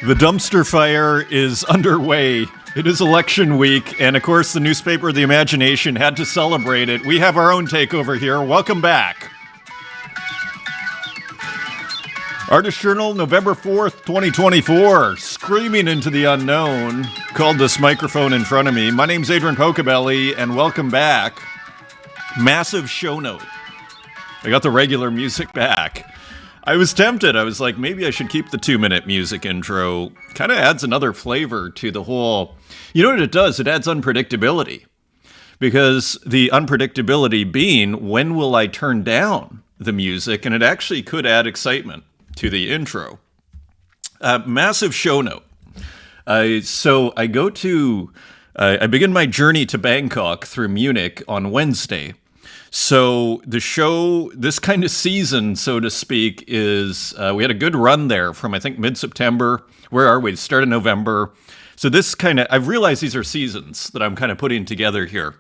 The dumpster fire is underway. It is election week, and of course, the newspaper The Imagination had to celebrate it. We have our own takeover here. Welcome back. Artist Journal, November 4th, 2024. Screaming into the unknown. Called this microphone in front of me. My name's Adrian Pocobelli, and welcome back. Massive show note. I got the regular music back. I was tempted. I was like, maybe I should keep the 2-minute music intro. Kind of adds another flavor to the whole. You know what it does? It adds unpredictability. Because the unpredictability being, when will I turn down the music? And it actually could add excitement to the intro. Massive show note. So I go to, I begin my journey to Bangkok through Munich on Wednesday. So the show, this kind of season, so to speak, is, we had a good run there from, I think, mid-September. Where are we? Start of November. So this kind of, I've realized these are seasons that I'm kind of putting together here.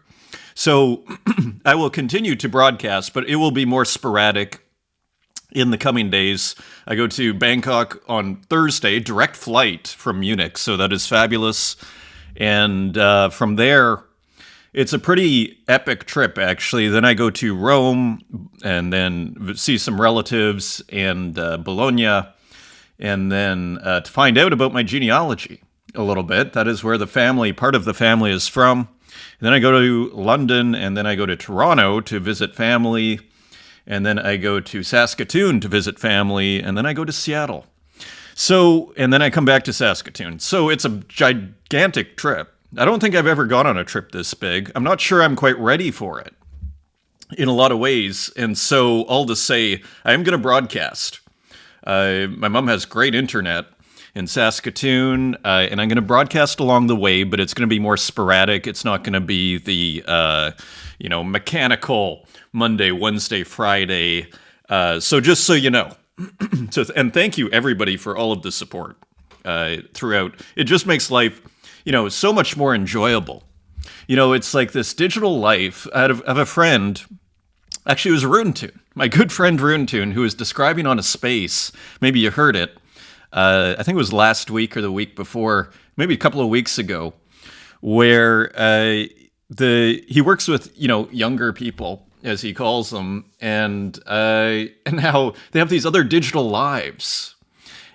So I will continue to broadcast, but it will be more sporadic in the coming days. I go to Bangkok on Thursday, direct flight from Munich. So that is fabulous. And from there, it's a pretty epic trip, actually. Then I go to Rome and then see some relatives and Bologna, and then to find out about my genealogy a little bit. That is where the family, part of the family is from. And then I go to London, and then I go to Toronto to visit family, and then I go to Saskatoon to visit family, and then I go to Seattle. So, and then I come back to Saskatoon. So it's a gigantic trip. I don't think I've ever gone on a trip this big. I'm not sure I'm quite ready for it in a lot of ways. And so all to say, I am going to broadcast. My mom has great internet in Saskatoon, and I'm going to broadcast along the way, but it's going to be more sporadic. It's not going to be the, mechanical Monday, Wednesday, Friday. So just so you know. And thank you, everybody, for all of the support throughout. It just makes life, so much more enjoyable. It's like this digital life. I have a friend, actually it was Roon Toon, my good friend Roon Toon, who was describing on a space, maybe you heard it, I think it was last week or the week before, maybe a couple of weeks ago, where he works with, younger people, as he calls them, and how they have these other digital lives.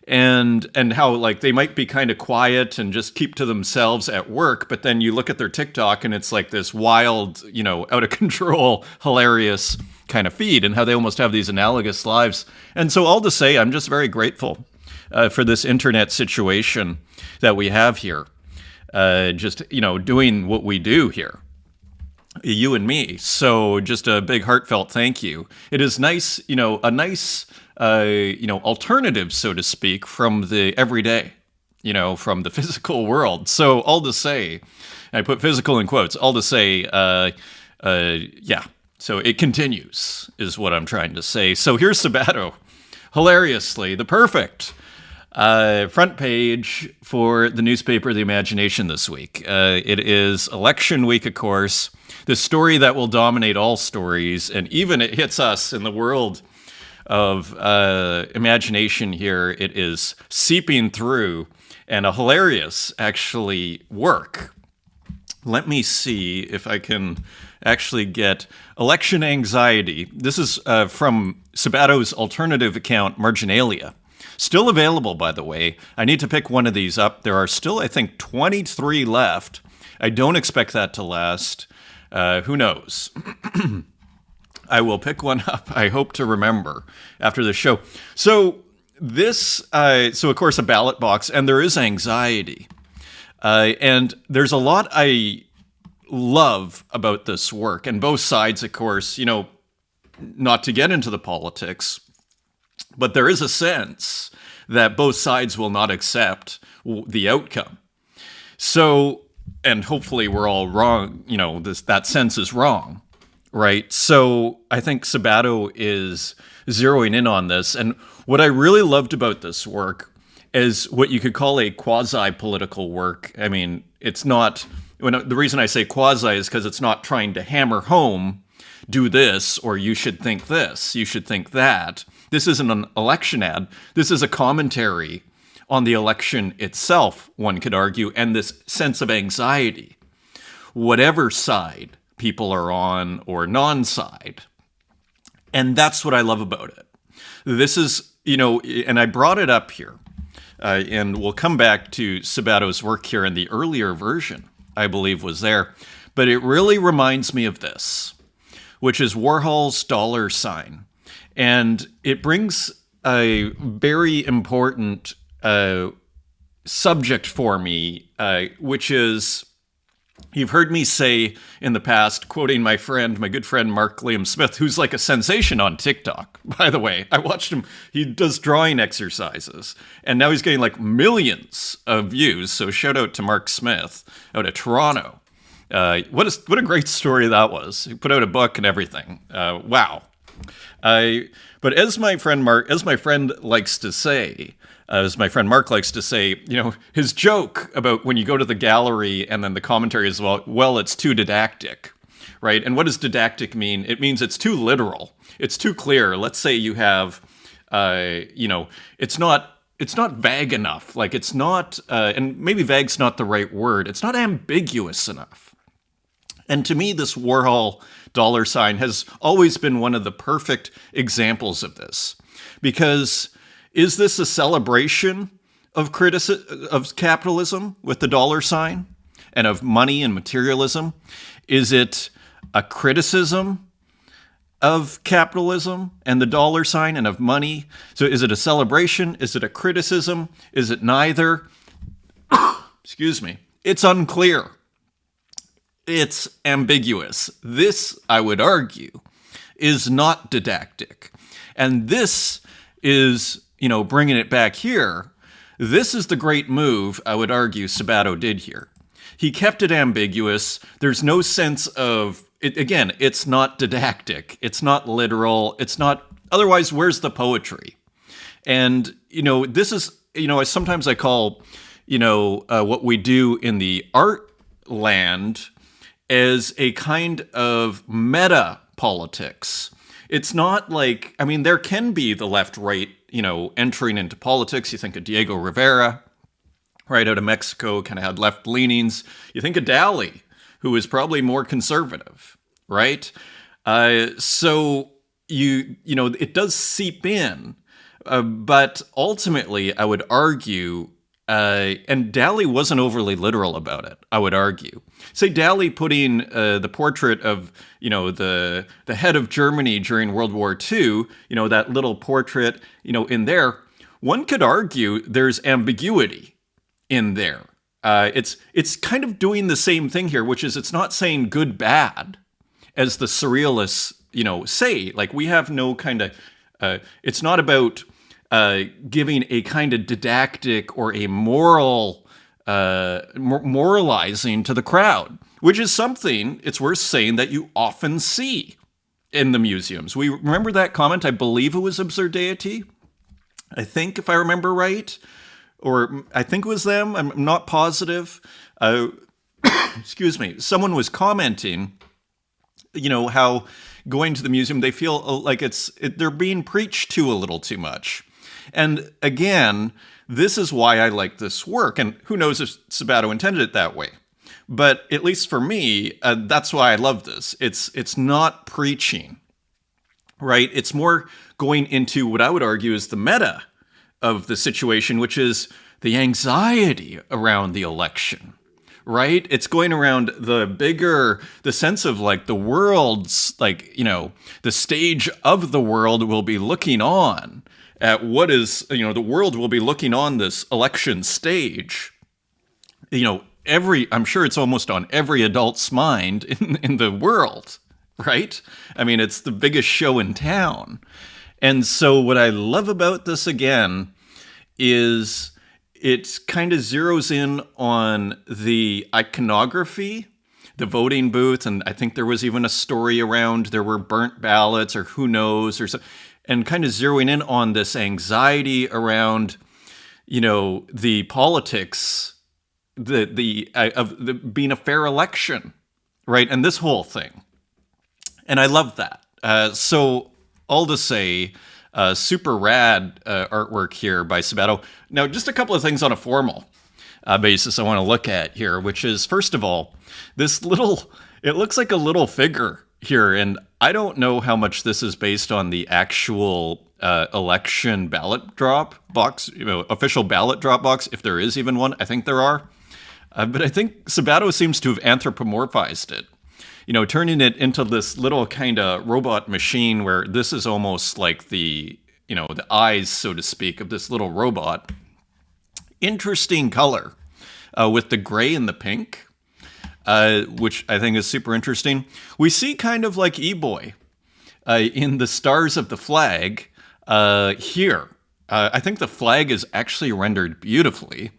And how, like, they might be kind of quiet and just keep to themselves at work, but then you look at their TikTok and it's like this wild, out of control, hilarious kind of feed, and how they almost have these analogous lives. And so all to say, I'm just very grateful for this internet situation that we have here. Doing what we do here. You and me. So just a big heartfelt thank you. It is nice, a nice alternative, so to speak, from the everyday, from the physical world. So all to say, I put physical in quotes, all to say, yeah. So it continues, is what I'm trying to say. So here's Sabato, hilariously, the perfect front page for the newspaper The Imagination this week. It is election week, of course. The story that will dominate all stories, and even it hits us in the world of imagination here. It is seeping through, and a hilarious, actually, work. Let me see if I can actually get election anxiety. This is from Sabato's alternative account, Marginalia. Still available, by the way. I need to pick one of these up. There are still, I think, 23 left. I don't expect that to last. Who knows? I will pick one up. I hope to remember after the show. So this, of course, a ballot box, and there is anxiety. And there's a lot I love about this work, and both sides, of course, not to get into the politics, but there is a sense that both sides will not accept the outcome. So, and hopefully we're all wrong, that sense is wrong, right? So I think Sabato is zeroing in on this. And what I really loved about this work is what you could call a quasi-political work. I mean, it's not, the reason I say quasi is because it's not trying to hammer home, do this, or you should think this, you should think that. This isn't an election ad. This is a commentary on the election itself, one could argue, and this sense of anxiety, whatever side people are on or non-side. And that's what I love about it. This is, and I brought it up here, and we'll come back to Sabato's work here in the earlier version, I believe was there. But it really reminds me of this, which is Warhol's dollar sign. And it brings a very important subject for me, which is, you've heard me say in the past, quoting my good friend Mark Liam Smith, who's like a sensation on TikTok, by the way. I watched him. He does drawing exercises, and now he's getting like millions of views. So shout out to Mark Smith out of Toronto. What a great story that was. He put out a book and everything. Wow. But as my friend Mark likes to say, his joke about when you go to the gallery and then the commentary is, well, it's too didactic, right? And what does didactic mean? It means it's too literal. It's too clear. Let's say you have, it's not vague enough. Like it's not, and maybe vague's not the right word. It's not ambiguous enough. And to me, this Warhol dollar sign has always been one of the perfect examples of this. Because is this a celebration of capitalism with the dollar sign and of money and materialism? Is it a criticism of capitalism and the dollar sign and of money? So is it a celebration? Is it a criticism? Is it neither? Excuse me. It's unclear. It's ambiguous. This, I would argue, is not didactic. And this is, bringing it back here, this is the great move, I would argue, Sabato did here. He kept it ambiguous. There's no sense of, again, it's not didactic. It's not literal. It's not, otherwise, where's the poetry? And, this is, sometimes I call, what we do in the art land as a kind of meta-politics. It's not like, there can be the left-right, entering into politics. You think of Diego Rivera, right out of Mexico, kind of had left leanings. You think of Dali, who is probably more conservative, right? So it does seep in, but ultimately, I would argue, and Dali wasn't overly literal about it, I would argue. Say Dali putting the portrait of, the head of Germany during World War II, that little portrait, in there, one could argue there's ambiguity in there. It's kind of doing the same thing here, which is it's not saying good, bad, as the surrealists, say. Like, we have no kind of, it's not about giving a kind of didactic or a moralizing to the crowd, which is something, it's worth saying, that you often see in the museums. We remember that comment, I believe it was Absurdity, I think, if I remember right, or I think it was them, I'm not positive. Excuse me, someone was commenting, how going to the museum, they feel like they're being preached to a little too much. And again, this is why I like this work. And who knows if Sabato intended it that way. But at least for me, that's why I love this. It's not preaching, right? It's more going into what I would argue is the meta of the situation, which is the anxiety around the election, right? It's going around the sense of like the world's, like, the stage of the world will be looking on at what is, the world will be looking on this election stage. I'm sure it's almost on every adult's mind in the world, right? It's the biggest show in town. And so what I love about this again is it kind of zeroes in on the iconography, the voting booth, and I think there was even a story around there were burnt ballots or who knows, or so, and kind of zeroing in on this anxiety around, the politics, the being a fair election, right? And this whole thing. And I love that. So all to say, Super rad artwork here by Sabato. Now, just a couple of things on a formal basis I want to look at here, which is, first of all, it looks like a little figure here, and I don't know how much this is based on the actual election ballot drop box, official ballot drop box, if there is even one. I think there are. But I think Sabato seems to have anthropomorphized it, turning it into this little kind of robot machine where this is almost like the eyes, so to speak, of this little robot. Interesting color with the gray and the pink, which I think is super interesting. We see kind of like E-Boy in the stars of the flag here. I think the flag is actually rendered beautifully.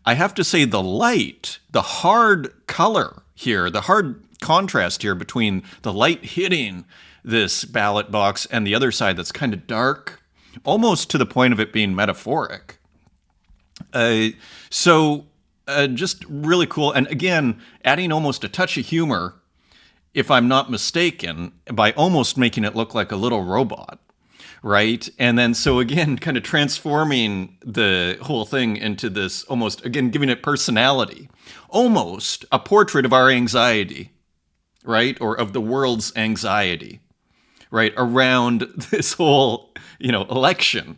I have to say the light, the hard color here, the hard contrast here between the light hitting this ballot box and the other side that's kind of dark, almost to the point of it being metaphoric. Just really cool. And again, adding almost a touch of humor, if I'm not mistaken, by almost making it look like a little robot, right? And then, so again, kind of transforming the whole thing into this almost, again, giving it personality, almost a portrait of our anxiety, right? Or of the world's anxiety, right? Around this whole, election.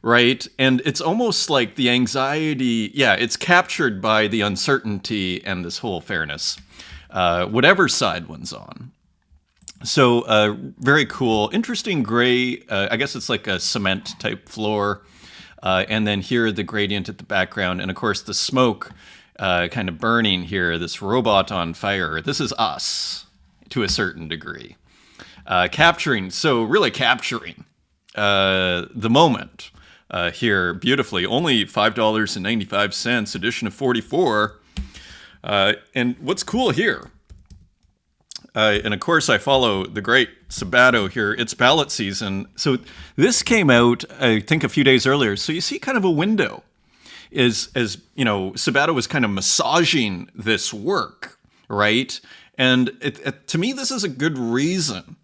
Right? And it's almost like the anxiety, it's captured by the uncertainty and this whole fairness, whatever side one's on. So very cool. Interesting gray. I guess it's like a cement type floor. And then here, the gradient at the background. And of course, the smoke kind of burning here, this robot on fire. This is us to a certain degree. Capturing the moment. Here beautifully, only $5.95, edition of 44. And what's cool here, and of course I follow the great Sabato here, it's ballot season. So this came out, I think, a few days earlier. So you see kind of a window as Sabato was kind of massaging this work, right? And to me, this is a good reason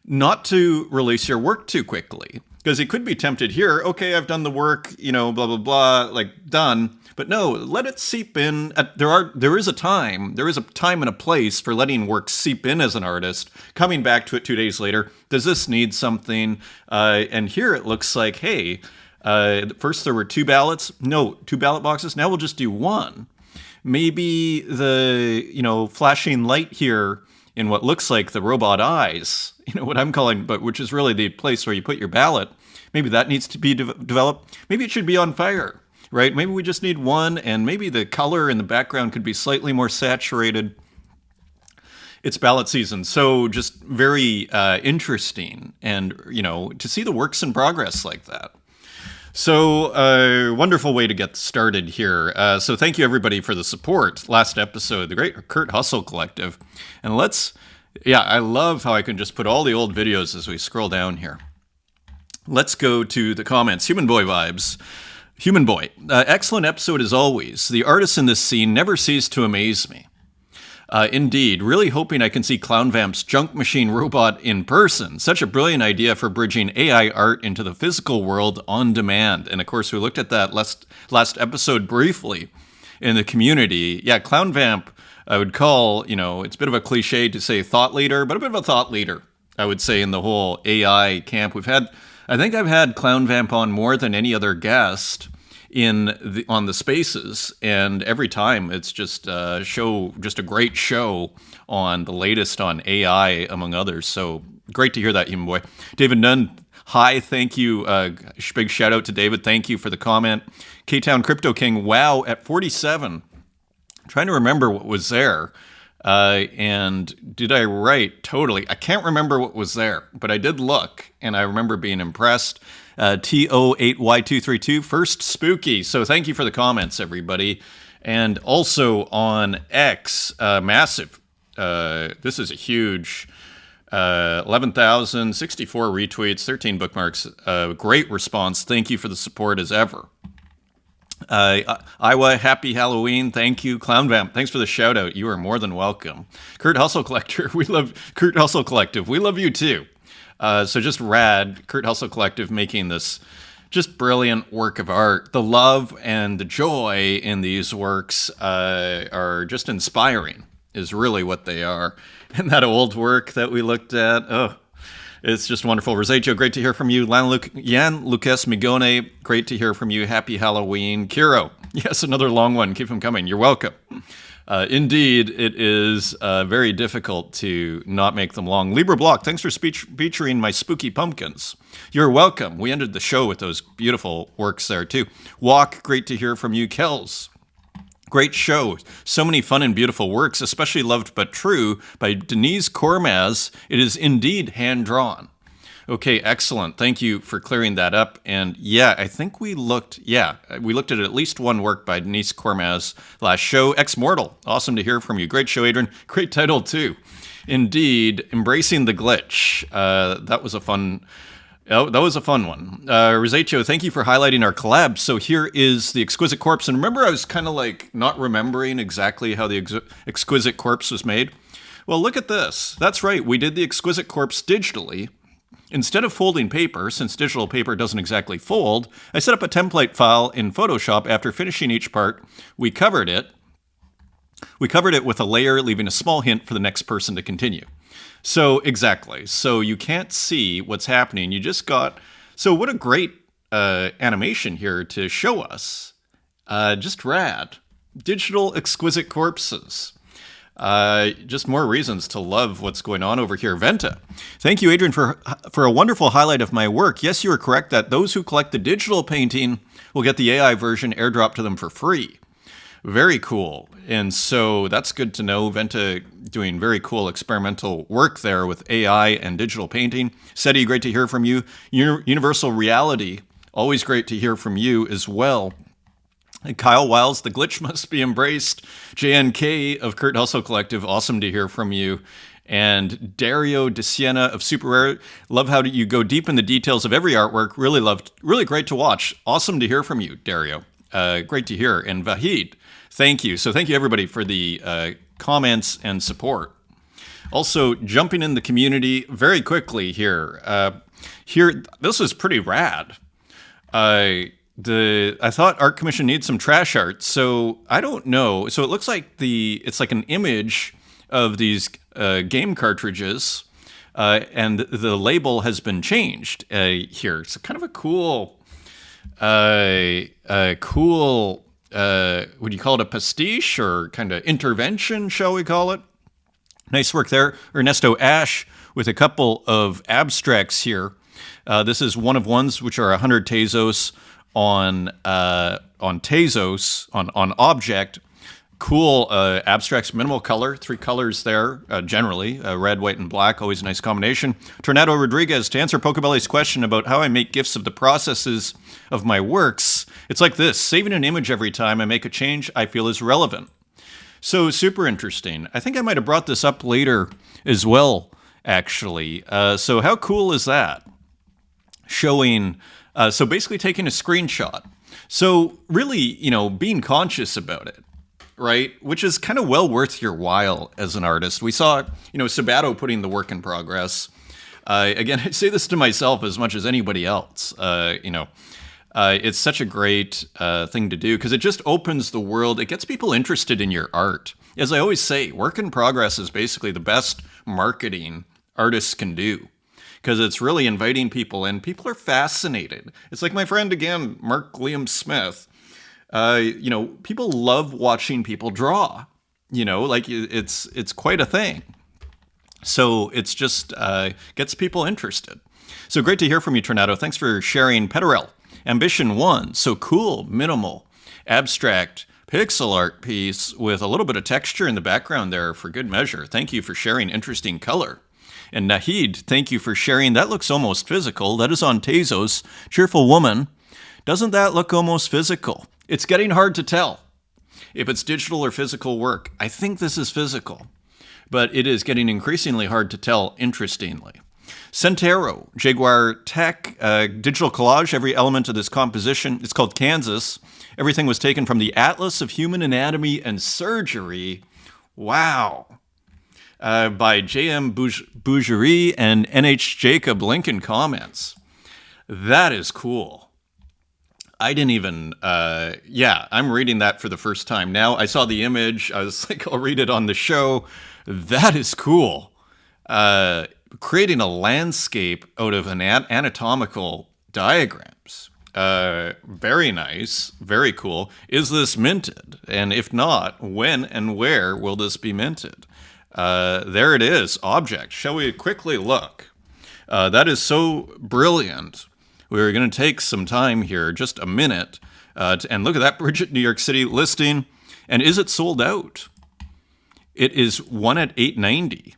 not to release your work too quickly. Because he could be tempted here, okay, I've done the work, blah, blah, blah, like done. But no, let it seep in. There is a time and a place for letting work seep in as an artist, coming back to it 2 days later. Does this need something? And here it looks like, hey, first there were two ballot boxes. Now we'll just do one. Maybe the, flashing light here in what looks like the robot eyes, what I'm calling, but which is really the place where you put your ballot. Maybe that needs to be developed. Maybe it should be on fire, right? Maybe we just need one, and maybe the color in the background could be slightly more saturated. It's ballot season, so just very interesting, and to see the works in progress like that. So, wonderful way to get started here. So thank you, everybody, for the support. Last episode, the great Kurt Hustle Collective. And I love how I can just put all the old videos as we scroll down here. Let's go to the comments. Human Boy vibes. Human Boy, excellent episode as always. The artists in this scene never cease to amaze me. Indeed, really hoping I can see Clown Vamp's junk machine robot in person. Such a brilliant idea for bridging AI art into the physical world on demand. And of course, we looked at that last episode briefly in the community. Yeah, Clown Vamp, I would call, it's a bit of a cliche to say thought leader, but a bit of a thought leader, I would say, in the whole AI camp. I think I've had Clown Vamp on more than any other guest on the spaces, and every time it's just a great show on the latest on AI, among others. So great to hear that, Human Boy. David Nunn, hi, thank you. Big shout out to David. Thank you for the comment. K-Town Crypto King, wow, at 47. Trying to remember what was there. And did I write? Totally. I can't remember what was there, but I did look, and I remember being impressed. TO8Y232, first spooky. So thank you for the comments, everybody. And also on X, massive. This is a huge 11,064 retweets, 13 bookmarks. Great response. Thank you for the support as ever. Iowa, happy Halloween. Thank you. Clown Vamp, thanks for the shout out. You are more than welcome. Kurt Hustle Collector, we love Kurt Hustle Collective. We love you too. So just rad. Kurt Hustle Collective making this just brilliant work of art. The love and the joy in these works are just inspiring, is really what they are. And that old work that we looked at, it's just wonderful. Rosaggio, great to hear from you. Jan Lucas Migone, great to hear from you. Happy Halloween. Kiro, yes, another long one. Keep them coming. You're welcome. Indeed, it is very difficult to not make them long. Libra Block, thanks for featuring my spooky pumpkins. You're welcome. We ended the show with those beautiful works there, too. Walk, great to hear from you. Kells, great show. So many fun and beautiful works, especially Loved But True by Denise Kormaz. It is indeed hand-drawn. Okay, excellent. Thank you for clearing that up. And yeah, I think we looked at least one work by Denise Kormaz last show. Ex-Mortal, awesome to hear from you. Great show, Adrian. Great title, too. Indeed, Embracing the Glitch. That was a fun one. Rosaggio, thank you for highlighting our collab. So here is the Exquisite Corpse. And remember, I was kind of like not remembering exactly how the Exquisite Corpse was made. Well, look at this. That's right. We did the Exquisite Corpse digitally. Instead of folding paper, since digital paper doesn't exactly fold, I set up a template file in Photoshop. After finishing each part, we covered it with a layer, leaving a small hint for the next person to continue. So exactly. So you can't see what's happening. You just got... So what a great animation here to show us. Just rad. Digital Exquisite Corpses. Just more reasons to love what's going on over here. Venta, thank you, Adrian, for a wonderful highlight of my work. Yes, you are correct that those who collect the digital painting will get the AI version airdropped to them for free. Very cool. And so that's good to know. Venta doing very cool experimental work there with AI and digital painting. Seti, great to hear from you. Universal Reality, always great to hear from you as well. And Kyle Wiles, the glitch must be embraced. JNK of Kurt Hustle Collective, awesome to hear from you. And Dario De Siena of Super Rare, love how you go deep in the details of every artwork. Really great to watch. Awesome to hear from you, Dario. Great to hear. And Vahid, thank you. So thank you everybody for the comments and support. Also, jumping in the community very quickly here. This is pretty rad. I thought Art Commission needs some trash art, so I don't know. So it looks like it's like an image of these game cartridges, and the label has been changed here. It's kind of a cool, would you call it a pastiche or kind of intervention, shall we call it? Nice work there. Ernesto Ash with a couple of abstracts here. This is one of ones, which are 100 Tezos on Tezos, on object. Cool abstracts, minimal color, 3 colors there, generally, red, white, and black, always a nice combination. Tornado Rodriguez, to answer Pocobelli's question about how I make GIFs of the processes of my works, it's like this: saving an image every time I make a change I feel is relevant. So super interesting. I think I might have brought this up later as well, actually. So how cool is that? Showing... so basically taking a screenshot. So really, being conscious about it, right? Which is kind of well worth your while as an artist. We saw, Sabato putting the work in progress. Again, I say this to myself as much as anybody else. It's such a great thing to do because it just opens the world. It gets people interested in your art. As I always say, work in progress is basically the best marketing artists can do, because it's really inviting people in. People are fascinated. It's like my friend, again, Mark Liam Smith. People love watching people draw. It's quite a thing. So it's just gets people interested. So great to hear from you, Tornado. Thanks for sharing. Petarel, Ambition 1. So cool, minimal, abstract, pixel art piece with a little bit of texture in the background there for good measure. Thank you for sharing interesting color. And Nahid, thank you for sharing. That looks almost physical. That is on Tezos. Cheerful Woman. Doesn't that look almost physical? It's getting hard to tell if it's digital or physical work. I think this is physical, but it is getting increasingly hard to tell, interestingly. Centero, Jaguar Tech, digital collage, every element of this composition. It's called Kansas. Everything was taken from the Atlas of Human Anatomy and Surgery. Wow. by J.M. Bougerie and N.H. Jacob Lincoln comments. That is cool. I didn't even, I'm reading that for the first time now. I saw the image. I was like, I'll read it on the show. That is cool. Creating a landscape out of anatomical diagrams. Very nice. Very cool. Is this minted? And if not, when and where will this be minted? There it is. Object. Shall we quickly look? That is so brilliant. We're going to take some time here, just a minute, and look at that Bridget, New York City listing. And is it sold out? It is one at $890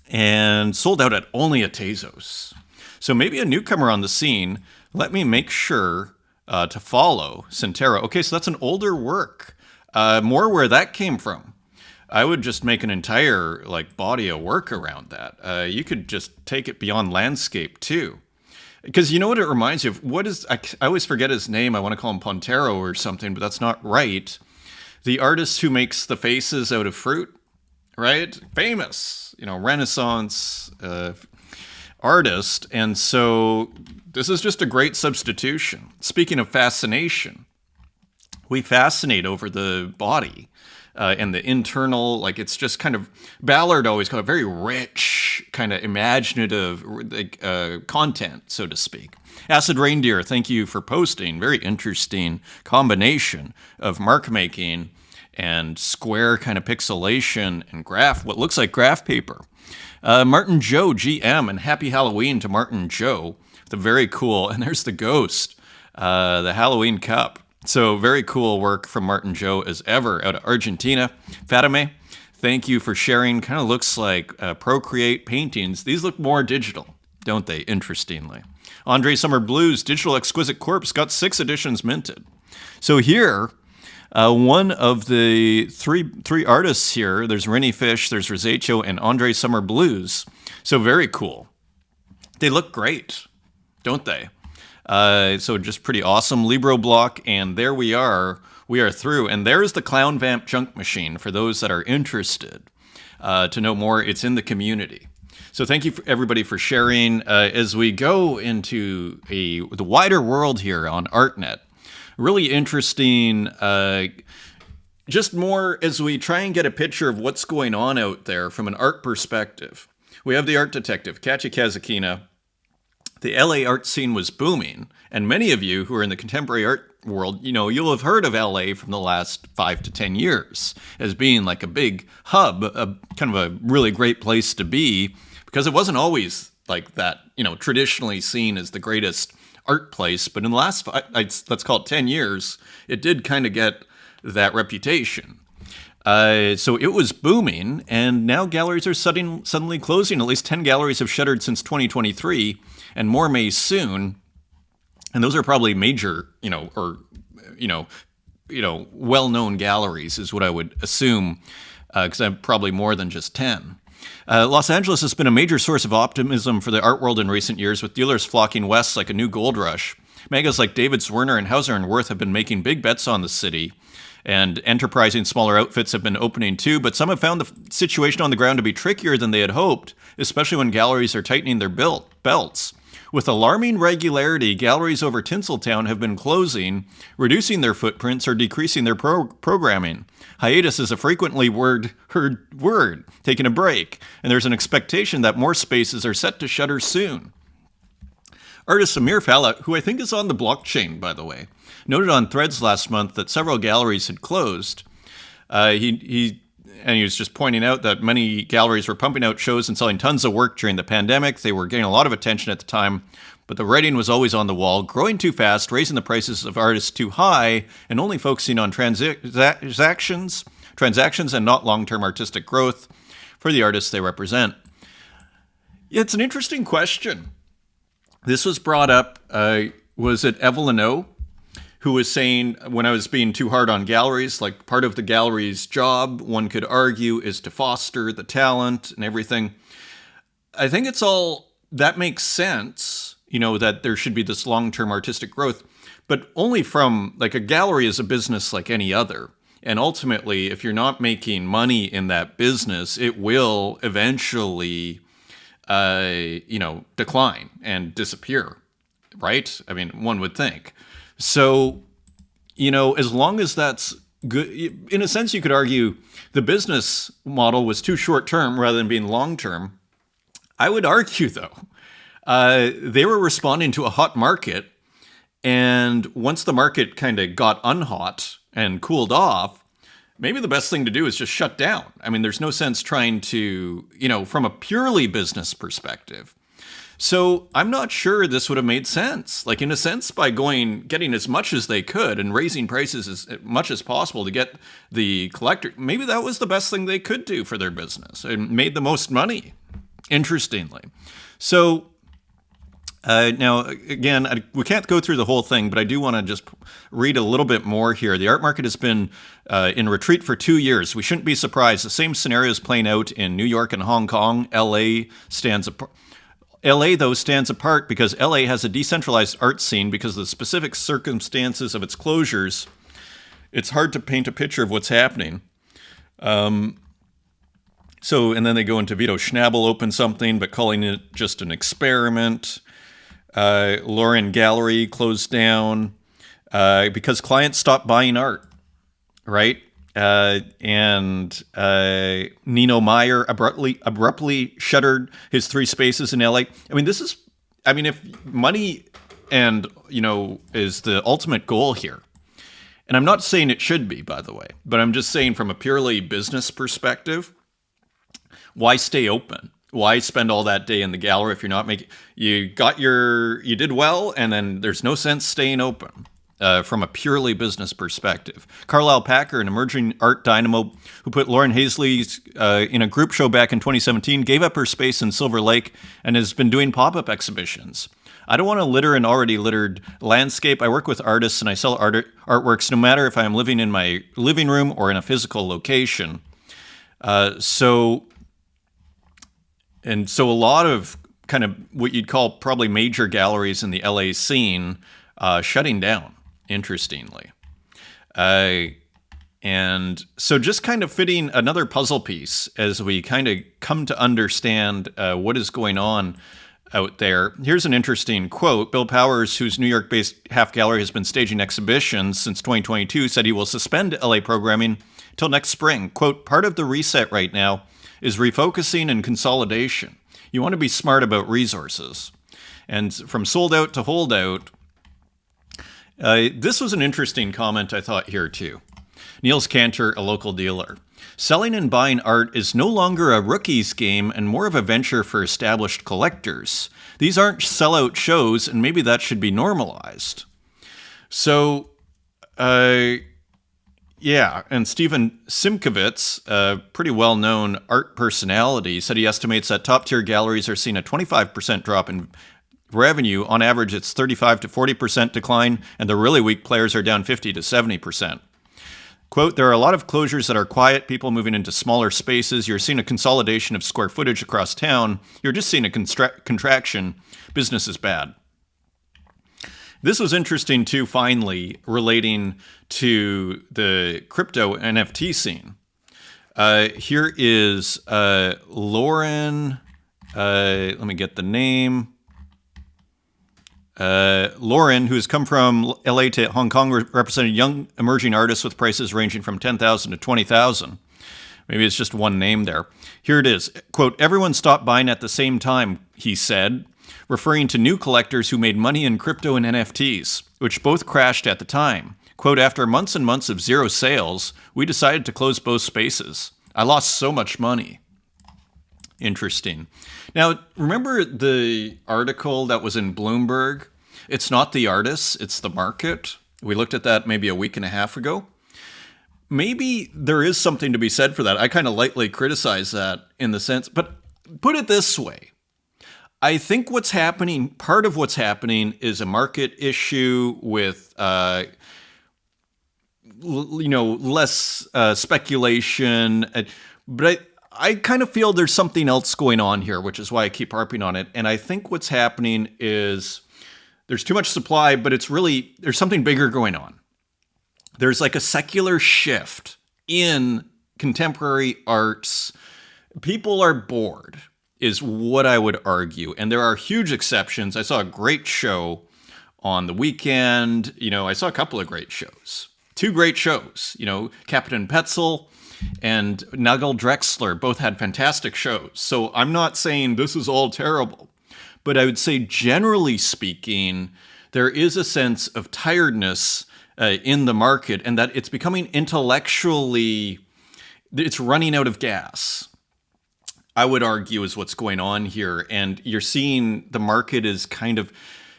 and sold out at only a Tezos. So maybe a newcomer on the scene. Let me make sure to follow Centera. Okay, so that's an older work. More where that came from. I would just make an entire body of work around that. You could just take it beyond landscape too. Because you know what it reminds you of? I always forget his name. I want to call him Pontero or something, but that's not right. The artist who makes the faces out of fruit, right? Famous, Renaissance artist. And so this is just a great substitution. Speaking of fascination, we fascinate over the body. And the internal, it's just kind of, Ballard always called it very rich, kind of imaginative content, so to speak. Acid Reindeer, thank you for posting. Very interesting combination of mark making and square kind of pixelation and what looks like graph paper. Martin Joe, GM, and happy Halloween to Martin Joe. The very cool, and there's the ghost, the Halloween cup. So very cool work from Martin Joe as ever out of Argentina. Fatime, thank you for sharing. Kind of looks like Procreate paintings. These look more digital, don't they? Interestingly. Andre Summer Blues, Digital Exquisite Corpse, got 6 editions minted. So here, one of the three artists here, there's Rennie Fish, there's Rosacho, and Andre Summer Blues. So very cool. They look great, don't they? So just pretty awesome. Libro block, and there we are. We are through. And there's the Clown Vamp Junk Machine for those that are interested to know more. It's in the community. So thank you everybody for sharing. As we go into the wider world here on ArtNet, really interesting. Just more as we try and get a picture of what's going on out there from an art perspective. We have the art detective, Katya Kazakina. The LA art scene was booming, and many of you who are in the contemporary art world, you'll have heard of LA from the last 5 to 10 years as being like a big hub, kind of a really great place to be, because it wasn't always like that, traditionally seen as the greatest art place. But in the last, let's call it 10 years, it did kind of get that reputation. So it was booming, and now galleries are suddenly closing. At least 10 galleries have shuttered since 2023, and more may soon. And those are probably major, well-known galleries is what I would assume, because I'm probably more than just 10. Los Angeles has been a major source of optimism for the art world in recent years, with dealers flocking west like a new gold rush. Megas like David's, Werner, and Hauser and Wirth have been making big bets on the city, and enterprising smaller outfits have been opening too, but some have found the situation on the ground to be trickier than they had hoped, especially when galleries are tightening their belts. With alarming regularity, galleries over Tinseltown have been closing, reducing their footprints, or decreasing their programming. Hiatus is a frequently heard word, taking a break, and there's an expectation that more spaces are set to shutter soon. Artist Amir Fallah, who I think is on the blockchain, by the way, noted on Threads last month that several galleries had closed. He was just pointing out that many galleries were pumping out shows and selling tons of work during the pandemic. They were getting a lot of attention at the time, but the writing was always on the wall, growing too fast, raising the prices of artists too high, and only focusing on transactions and not long-term artistic growth for the artists they represent. Yeah, it's an interesting question. This was brought up, was it Evelyn O, who was saying, when I was being too hard on galleries, like part of the gallery's job, one could argue, is to foster the talent and everything. I think that makes sense, that there should be this long-term artistic growth, but only from, a gallery is a business like any other. And ultimately, if you're not making money in that business, it will eventually, decline and disappear, right? I mean, one would think. So, as long as that's good, in a sense, you could argue the business model was too short term rather than being long term. I would argue, though, they were responding to a hot market. And once the market kind of got unhot and cooled off, maybe the best thing to do is just shut down. I mean, there's no sense trying to, from a purely business perspective. So I'm not sure this would have made sense. Like, in a sense, by getting as much as they could and raising prices as much as possible to get the collector, maybe that was the best thing they could do for their business and made the most money, interestingly. So now, again, we can't go through the whole thing, but I do want to just read a little bit more here. The art market has been in retreat for 2 years. We shouldn't be surprised. The same scenario is playing out in New York and Hong Kong. LA, though, stands apart because LA has a decentralized art scene because of the specific circumstances of its closures. It's hard to paint a picture of what's happening. And then they go into Vito Schnabel opened something, but calling it just an experiment. Lorraine Gallery closed down because clients stopped buying art, right? And Nino Meyer abruptly shuttered his 3 spaces in LA. If money and, is the ultimate goal here, and I'm not saying it should be, by the way, but I'm just saying from a purely business perspective, why stay open? Why spend all that day in the gallery if you're not making, you did well, and then there's no sense staying open from a purely business perspective. Carlisle Packer, an emerging art dynamo who put Lauren Hazley's in a group show back in 2017, gave up her space in Silver Lake and has been doing pop-up exhibitions. I don't want to litter an already littered landscape. I work with artists and I sell artworks no matter if I am living in my living room or in a physical location. So a lot of kind of what you'd call probably major galleries in the LA scene shutting down, interestingly. And so just kind of fitting another puzzle piece as we kind of come to understand what is going on out there. Here's an interesting quote. Bill Powers, whose New York-based Half Gallery has been staging exhibitions since 2022, said he will suspend LA programming till next spring. Quote, part of the reset right now is refocusing and consolidation. You want to be smart about resources. And from sold out to hold out, this was an interesting comment I thought here too. Niels Cantor, a local dealer. Selling and buying art is no longer a rookie's game and more of a venture for established collectors. These aren't sellout shows, and maybe that should be normalized. So, yeah, and Stephen Simkovitz, a pretty well-known art personality, said he estimates that top-tier galleries are seeing a 25% drop in revenue. On average, it's 35 to 40% decline, and the really weak players are down 50 to 70%. Quote, there are a lot of closures that are quiet, people moving into smaller spaces. You're seeing a consolidation of square footage across town. You're just seeing a contraction. Business is bad. This was interesting, too, finally, relating to the crypto NFT scene. Here is Lauren, let me get the name. Lauren, who has come from LA to Hong Kong, represented young emerging artists with prices ranging from $10,000 to $20,000. Maybe it's just one name there. Here it is. Quote, everyone stopped buying at the same time, he said, referring to new collectors who made money in crypto and NFTs, which both crashed at the time. Quote, after months and months of zero sales, we decided to close both spaces. I lost so much money. Interesting. Now, remember the article that was in Bloomberg? It's not the artists, it's the market. We looked at that maybe a week and a half ago. Maybe there is something to be said for that. I kind of lightly criticize that in the sense, but put it this way. I think what's happening, part of what's happening is a market issue with, less speculation. But I kind of feel there's something else going on here, which is why I keep harping on it. And I think what's happening is there's too much supply, but there's something bigger going on. there's like a secular shift in contemporary arts. People are bored, is what I would argue. And there are huge exceptions. I saw a great show on the weekend. I saw a couple of great shows. 2 great shows. Captain Petzel and Nagel Drexler both had fantastic shows. So I'm not saying this is all terrible. But I would say, generally speaking, there is a sense of tiredness in the market, and that it's becoming intellectually, it's running out of gas, I would argue, is what's going on here. And you're seeing the market is kind of,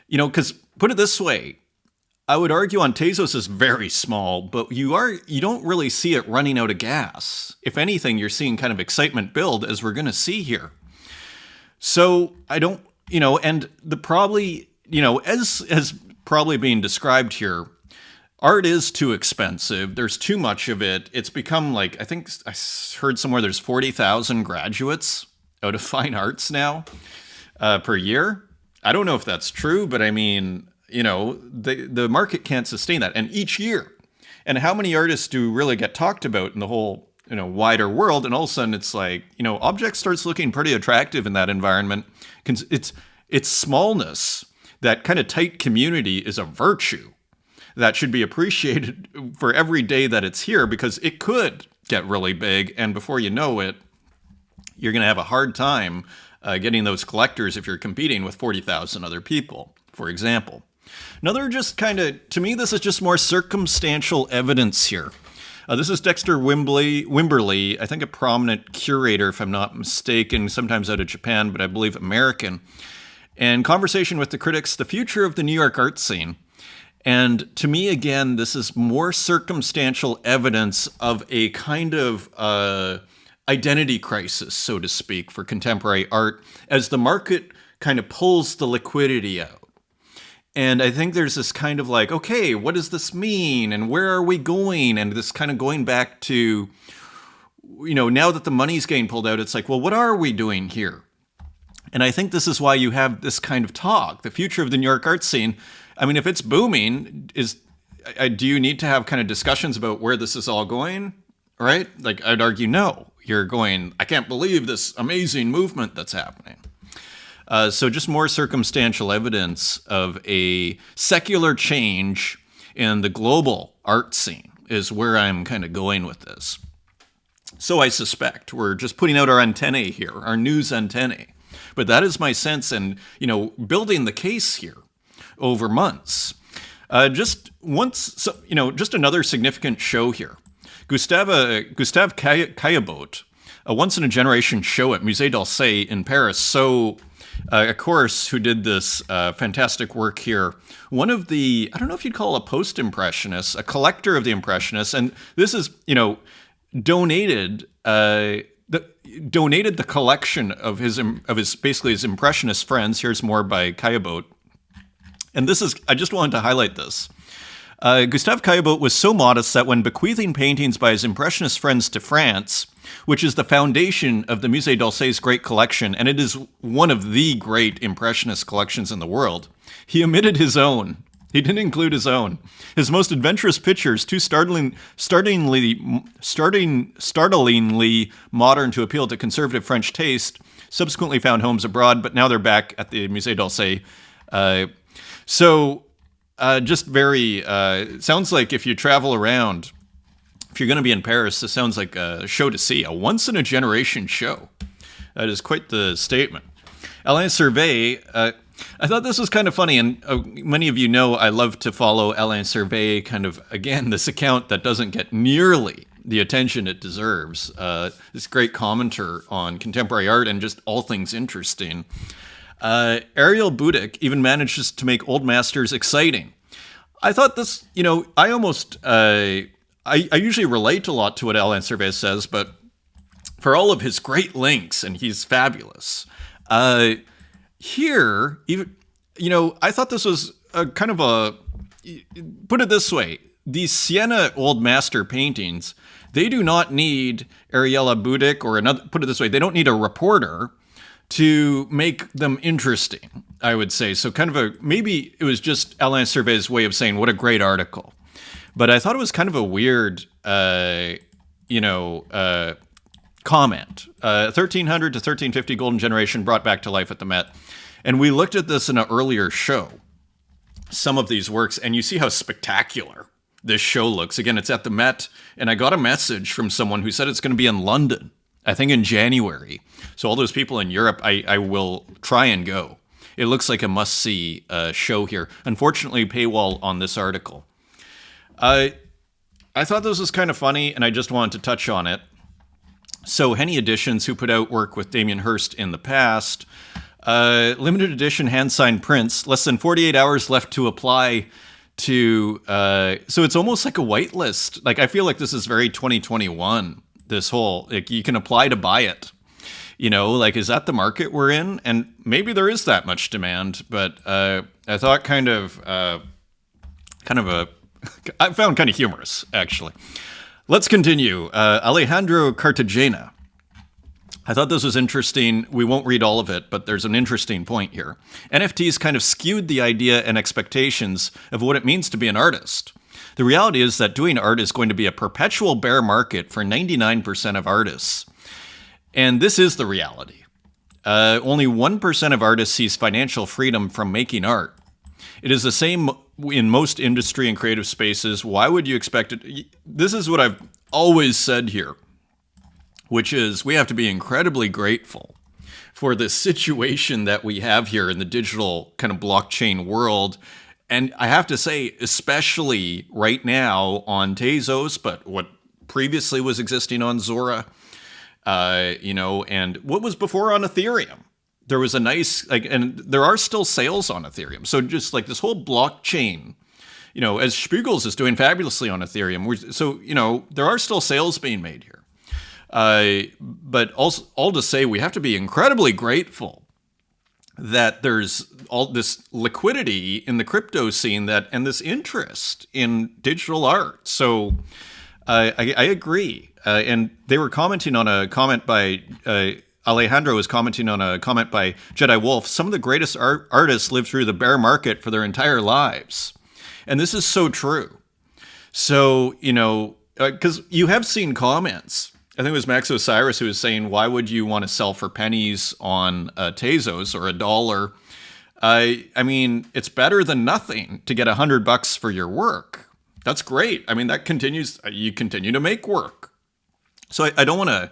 because put it this way, I would argue on Tezos is very small, but you don't really see it running out of gas. If anything, you're seeing kind of excitement build, as we're going to see here. So I don't, and the probably, as probably being described here, art is too expensive. There's too much of it. It's become like, I think I heard somewhere there's 40,000 graduates out of fine arts now per year. I don't know if that's true, but I mean, the market can't sustain that. And each year, and how many artists do really get talked about in the whole, wider world? And all of a sudden it's like, object starts looking pretty attractive in that environment. Its smallness, that kind of tight community, is a virtue that should be appreciated for every day that it's here, because it could get really big, and before you know it, you're going to have a hard time getting those collectors if you're competing with 40,000 other people, for example. Another just kind of, to me, this is just more circumstantial evidence here. This is Dexter Wimberly, I think a prominent curator, if I'm not mistaken, sometimes out of Japan, but I believe American. And conversation with the critics, the future of the New York art scene. And to me, again, this is more circumstantial evidence of a kind of identity crisis, so to speak, for contemporary art, as the market kind of pulls the liquidity out. And I think there's this kind of like, okay, what does this mean? And where are we going? And this kind of going back to, now that the money's getting pulled out, it's like, well, what are we doing here? And I think this is why you have this kind of talk, the future of the New York art scene. I mean, if it's booming, do you need to have kind of discussions about where this is all going, right? Like, I'd argue no. You're going, I can't believe this amazing movement that's happening. So just more circumstantial evidence of a secular change in the global art scene is where I'm kind of going with this. So I suspect we're just putting out our antennae here, our news antennae. But that is my sense, and, building the case here over months. Just another significant show here. Gustave Caillebotte, a once-in-a-generation show at Musée d'Orsay in Paris. So, of course, who did this fantastic work here. One of the, I don't know if you'd call a post-impressionist, a collector of the Impressionists. And this is, donated the collection of his basically his Impressionist friends. Here's more by Caillebotte. And this is, I just wanted to highlight this. Gustave Caillebotte was so modest that when bequeathing paintings by his Impressionist friends to France, which is the foundation of the Musée d'Orsay's great collection, and it is one of the great Impressionist collections in the world, he omitted his own. He didn't include his own. His most adventurous pictures, too startlingly modern to appeal to conservative French taste, subsequently found homes abroad, but now they're back at the Musée d'Orsay. Just very, sounds like if you travel around, if you're going to be in Paris, this sounds like a show to see, a once-in-a-generation show. That is quite the statement. Alain Servet, I thought this was kind of funny, and many of you know I love to follow Alain Servet, kind of, again, this account that doesn't get nearly the attention it deserves. This great commenter on contemporary art and just all things interesting. Ariel Budik even manages to make old masters exciting. I thought this, I almost, I usually relate a lot to what Alain Servet says, but for all of his great links, and he's fabulous, here, even, I thought this was a kind of a, put it this way, these Siena old master paintings, they do not need Ariella Budik or another, put it this way, they don't need a reporter to make them interesting, I would say. So kind of maybe it was just Alain Servet's way of saying, what a great article. But I thought it was kind of a weird, comment. 1300 to 1350 Golden Generation brought back to life at the Met. And we looked at this in an earlier show, some of these works, and you see how spectacular this show looks. Again, it's at the Met, and I got a message from someone who said it's going to be in London, I think in January. So all those people in Europe, I will try and go. It looks like a must-see show here. Unfortunately, paywall on this article. I thought this was kind of funny, and I just wanted to touch on it. So Henny Editions, who put out work with Damien Hirst in the past, limited edition hand-signed prints, less than 48 hours left to apply to... so it's almost like a whitelist. Like, I feel like this is very 2021, this whole... Like, you can apply to buy it. You know, like, is that the market we're in? And maybe there is that much demand, but I thought I found kind of humorous, actually. Let's continue. Alejandro Cartagena. I thought this was interesting. We won't read all of it, but there's an interesting point here. NFTs kind of skewed the idea and expectations of what it means to be an artist. The reality is that doing art is going to be a perpetual bear market for 99% of artists. And this is the reality. Only 1% of artists sees financial freedom from making art. It is the same in most industry and creative spaces. Why would you expect it? This is what I've always said here, which is we have to be incredibly grateful for the situation that we have here in the digital kind of blockchain world. And I have to say, especially right now on Tezos, but what previously was existing on Zora, and what was before on Ethereum. There was a nice, and there are still sales on Ethereum. So just like this whole blockchain, as Spiegels is doing fabulously on Ethereum. There are still sales being made here. But also, all to say, we have to be incredibly grateful that there's all this liquidity in the crypto scene and this interest in digital art. So I agree. And they were commenting on a comment by... Alejandro was commenting on a comment by Jedi Wolf. Some of the greatest artists live through the bear market for their entire lives. And this is so true. So, because you have seen comments. I think it was Max Osiris who was saying, why would you want to sell for pennies on Tezos or $1? I mean, it's better than nothing to get $100 for your work. That's great. I mean, you continue to make work. So I don't want to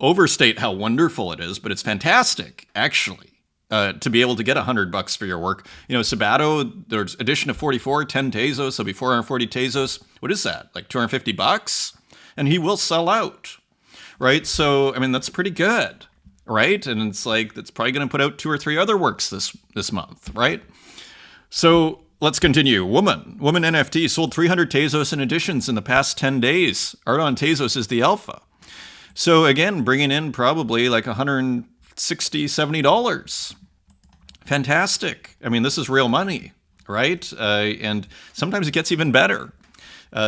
overstate how wonderful it is, but it's fantastic, actually, to be able to get $100 for your work. Sabato, there's edition of 44, 10 Tezos, so it'll be 440 Tezos. What is that? Like $250? And he will sell out, right? So, I mean, that's pretty good, right? And it's like, that's probably going to put out 2 or 3 other works this month, right? So let's continue. Woman NFT sold 300 Tezos in editions in the past 10 days. Art on Tezos is the alpha. So again, bringing in probably like $160, $70. Fantastic. I mean, this is real money, right? And sometimes it gets even better.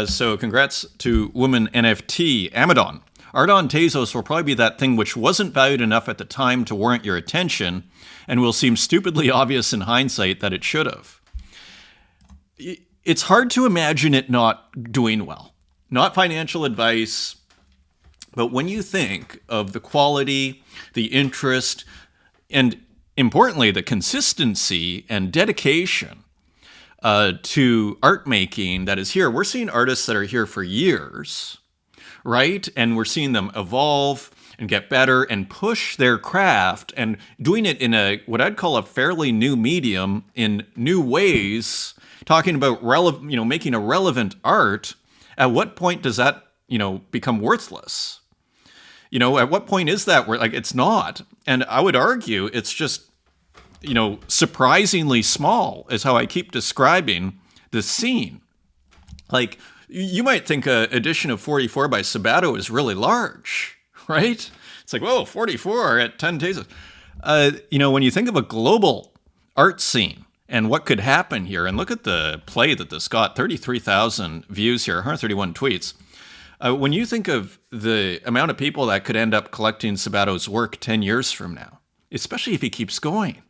So congrats to Woman NFT. Amadon. Art on Tezos will probably be that thing which wasn't valued enough at the time to warrant your attention and will seem stupidly obvious in hindsight that it should have. It's hard to imagine it not doing well. Not financial advice. But when you think of the quality, the interest, and importantly, the consistency and dedication to art making that is here, we're seeing artists that are here for years, right? And we're seeing them evolve and get better and push their craft and doing it in what I'd call a fairly new medium in new ways, talking about making a relevant art. At what point does that, become worthless? At what point is that where it's not? And I would argue it's just, surprisingly small is how I keep describing the scene. Like, you might think an edition of 44 by Sabato is really large, right? It's like, whoa, 44 at 10 Tezos. When you think of a global art scene and what could happen here, and look at the play that this got, 33,000 views here, 131 tweets. When you think of the amount of people that could end up collecting Sabato's work 10 years from now, especially if he keeps going,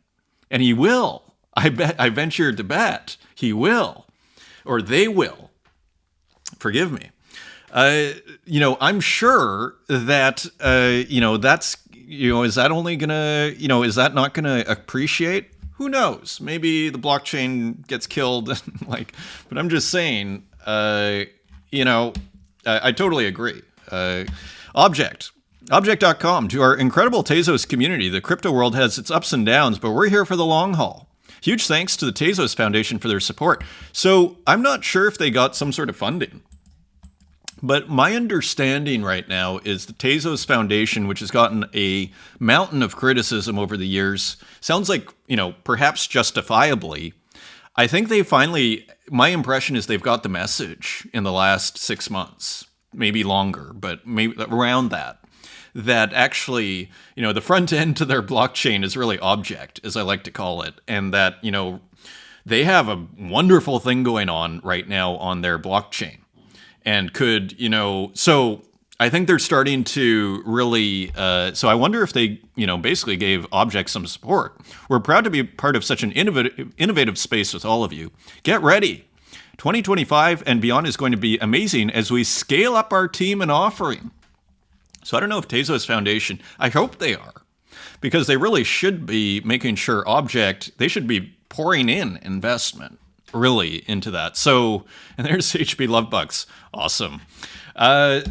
and he will, I venture to bet he will, or they will, Forgive me. I'm sure that, that's, is that only gonna, is that not gonna appreciate? Who knows? Maybe the blockchain gets killed. But I'm just saying, I totally agree. Object.com, to our incredible Tezos community. The crypto world has its ups and downs, but we're here for the long haul. Huge thanks to the Tezos Foundation for their support. So I'm not sure if they got some sort of funding. But my understanding right now is the Tezos Foundation, which has gotten a mountain of criticism over the years, sounds like, perhaps justifiably. I think they finally, my impression is they've got the message in the last 6 months, maybe longer, but maybe around that actually, the front end to their blockchain is really object, as I like to call it, and that, they have a wonderful thing going on right now on their blockchain. And could, so I think they're starting to really, so I wonder if they, basically gave Object some support. We're proud to be part of such an innovative space with all of you. Get ready. 2025 and beyond is going to be amazing as we scale up our team and offering. So I don't know if Tezos Foundation, I hope they are, because they really should be making sure Object, they should be pouring in investment really into that. So, and there's HB Lovebucks. Awesome.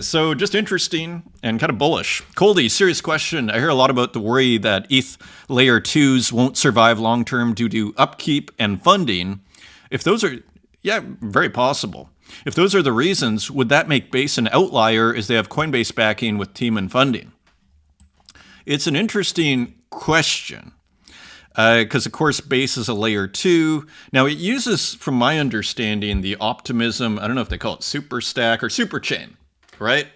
So just interesting and kind of bullish. Coldy, serious question. I hear a lot about the worry that ETH layer 2s won't survive long term due to upkeep and funding. If those are, very possible. If those are the reasons, would that make Base an outlier as they have Coinbase backing with team and funding? It's an interesting question. Because, of course, Base is a layer 2. Now, it uses, from my understanding, the optimism, I don't know if they call it super stack or super chain, right?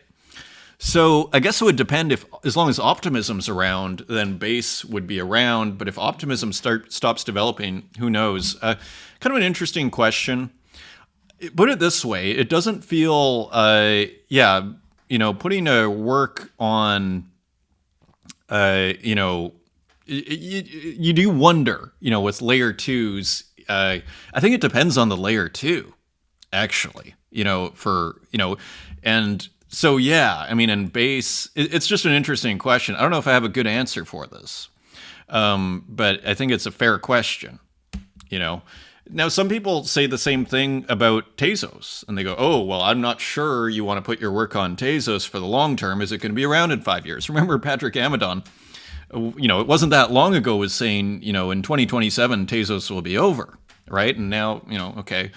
So I guess it would depend if, as long as optimism's around, then Base would be around. But if optimism stops developing, who knows? Kind of an interesting question. Put it this way, it doesn't feel, putting a work on, you do wonder, with layer 2s, I think it depends on the layer 2, actually, and so, in Base, it's just an interesting question. I don't know if I have a good answer for this, but I think it's a fair question, Now, some people say the same thing about Tezos, and they go, oh, well, I'm not sure you want to put your work on Tezos for the long term. Is it going to be around in 5 years? Remember Patrick Amadon, it wasn't that long ago, was saying, in 2027, Tezos will be over, right? And now, okay.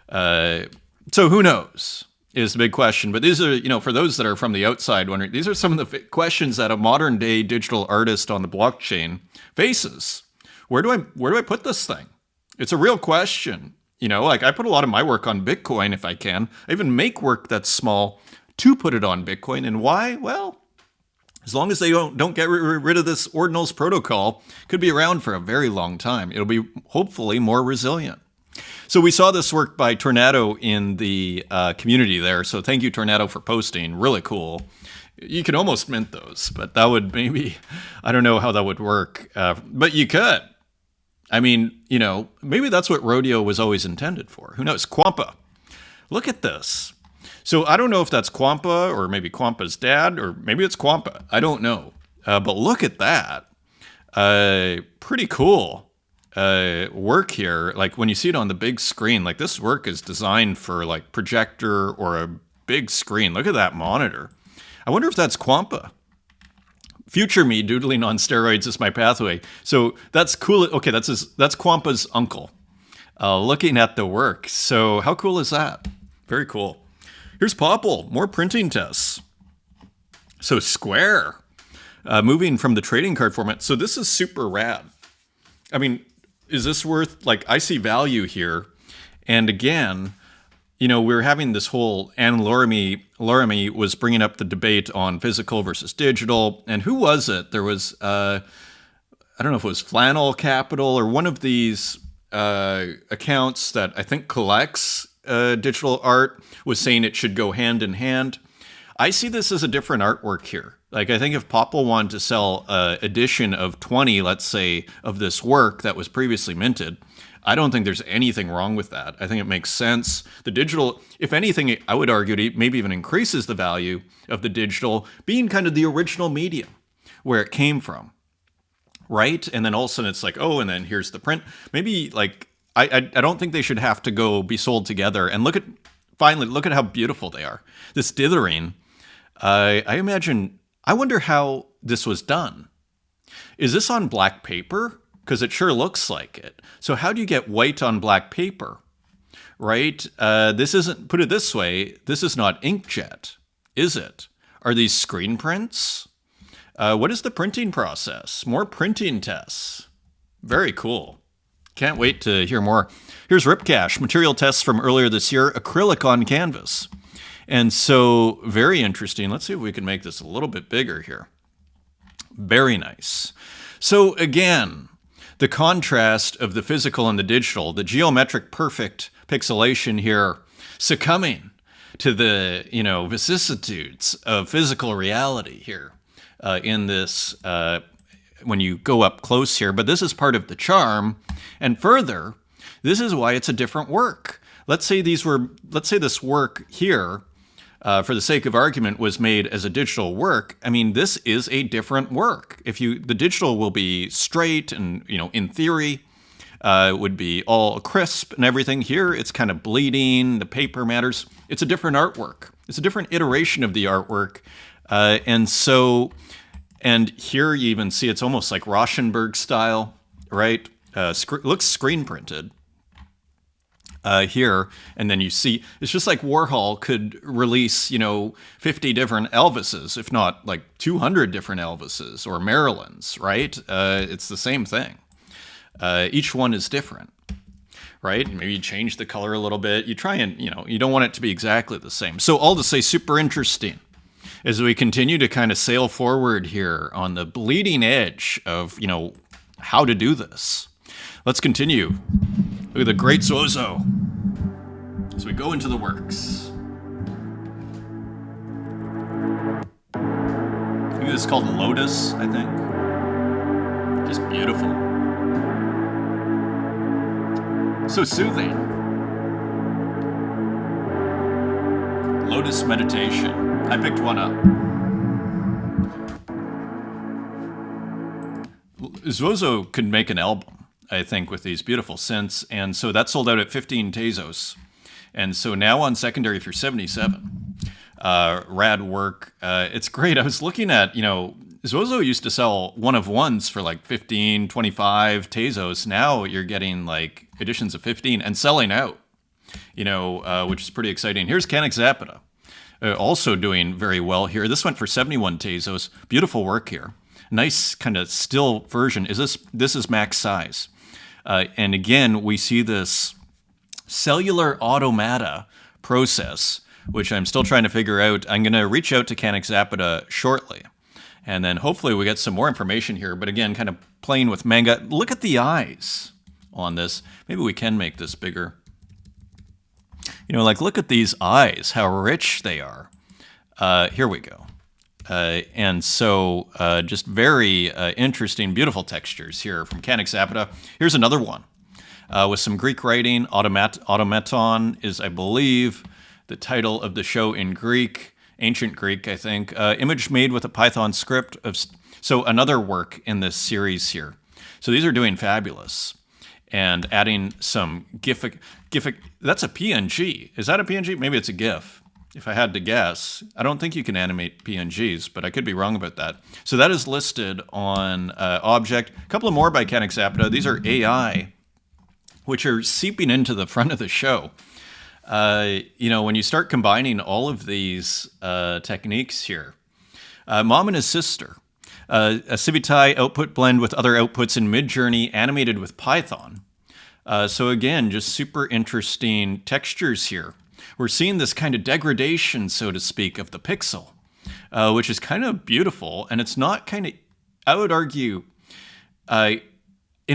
So who knows is the big question. But these are, for those that are from the outside wondering, these are some of the questions that a modern day digital artist on the blockchain faces. Where do I put this thing? It's a real question. I put a lot of my work on Bitcoin if I can. I even make work that's small to put it on Bitcoin. And why? Well, as long as they don't get rid of this ordinals protocol, it could be around for a very long time. It'll be hopefully more resilient. So we saw this work by Tornado in the community there. So thank you, Tornado, for posting. Really cool. You can almost mint those, but that would maybe, I don't know how that would work. But you could. Maybe that's what Rodeo was always intended for. Who knows? Quampa. Look at this. So I don't know if that's Quampa or maybe Quampa's dad, or maybe it's Quampa. I don't know. But look at that. Pretty cool work here. Like when you see it on the big screen, like this work is designed for like projector or a big screen. Look at that monitor. I wonder if that's Quampa. Future me doodling on steroids is my pathway. So that's cool. Okay, that's Quampa's uncle looking at the work. So how cool is that? Very cool. Here's Popple, more printing tests. So Square, moving from the trading card format. So this is super rad. Is this worth, I see value here. And again, we're having this whole, Anne Laramie was bringing up the debate on physical versus digital. And who was it? There was, I don't know if it was Flannel Capital or one of these accounts that I think collects digital art was saying it should go hand in hand. I see this as a different artwork here. Like, I think if Popple wanted to sell an edition of 20, let's say, of this work that was previously minted, I don't think there's anything wrong with that. I think it makes sense. The digital, if anything, I would argue it maybe even increases the value of the digital being kind of the original medium where it came from, right? And then all of a sudden it's like, oh, and then here's the print. Maybe like, I don't think they should have to go be sold together. And look at how beautiful they are. This dithering, I imagine, I wonder how this was done. Is this on black paper? Because it sure looks like it. So how do you get white on black paper, right? This isn't, put it this way, this is not inkjet, is it? Are these screen prints? What is the printing process? More printing tests. Very cool. Can't wait to hear more. Here's Ripcache, material tests from earlier this year, acrylic on canvas. And so, very interesting. Let's see if we can make this a little bit bigger here. Very nice. So again, the contrast of the physical and the digital, the geometric perfect pixelation here, succumbing to the, vicissitudes of physical reality here in this, when you go up close here. But this is part of the charm. And further, this is why it's a different work. Let's say this work here, for the sake of argument, was made as a digital work. I mean, this is a different work. The digital will be straight and, in theory, would be all crisp and everything. Here, it's kind of bleeding. The paper matters. It's a different artwork. It's a different iteration of the artwork. And here you even see it's almost like Rauschenberg style, right? Looks screen printed. Here, and then you see, it's just like Warhol could release, 50 different Elvises, if not like 200 different Elvises or Marilyns, right? It's the same thing. Each one is different, right? Maybe you change the color a little bit. You try and, you don't want it to be exactly the same. So all to say, super interesting as we continue to kind of sail forward here on the bleeding edge of, how to do this. Let's continue. Look at the great Zozo as we go into the works. I think this is called Lotus, I think. Just beautiful. So soothing. Lotus meditation. I picked one up. Zozo could make an album, I think, with these beautiful synths. And so that sold out at 15 Tezos. And so now on secondary for 77. Rad work. It's great. I was looking at, Zozo used to sell one of ones for like 15, 25 Tezos. Now you're getting like editions of 15 and selling out, which is pretty exciting. Here's Canik Zapata, also doing very well here. This went for 71 Tezos. Beautiful work here. Nice kind of still version. This is max size. And again, we see this cellular automata process, which I'm still trying to figure out. I'm going to reach out to Canik Zapata shortly. And then hopefully we get some more information here. But again, kind of playing with manga. Look at the eyes on this. Maybe we can make this bigger. Look at these eyes, how rich they are. Here we go. And so just very interesting, beautiful textures here from Canik Zapata. Here's another one with some Greek writing. Automaton is, I believe, the title of the show in Greek. Ancient Greek, I think. Image made with a Python script. So another work in this series here. So these are doing fabulous. And adding some GIF. That's a PNG. Is that a PNG? Maybe it's a GIF. If I had to guess. I don't think you can animate PNGs, but I could be wrong about that. So that is listed on Object. A couple of more by Canik Zapata. These are AI, which are seeping into the front of the show. When you start combining all of these techniques here, Mom and his sister, a Civitai output blend with other outputs in Midjourney, animated with Python. So again, just super interesting textures here. We're seeing this kind of degradation, so to speak, of the pixel, which is kind of beautiful. And it's not kind of, I would argue, in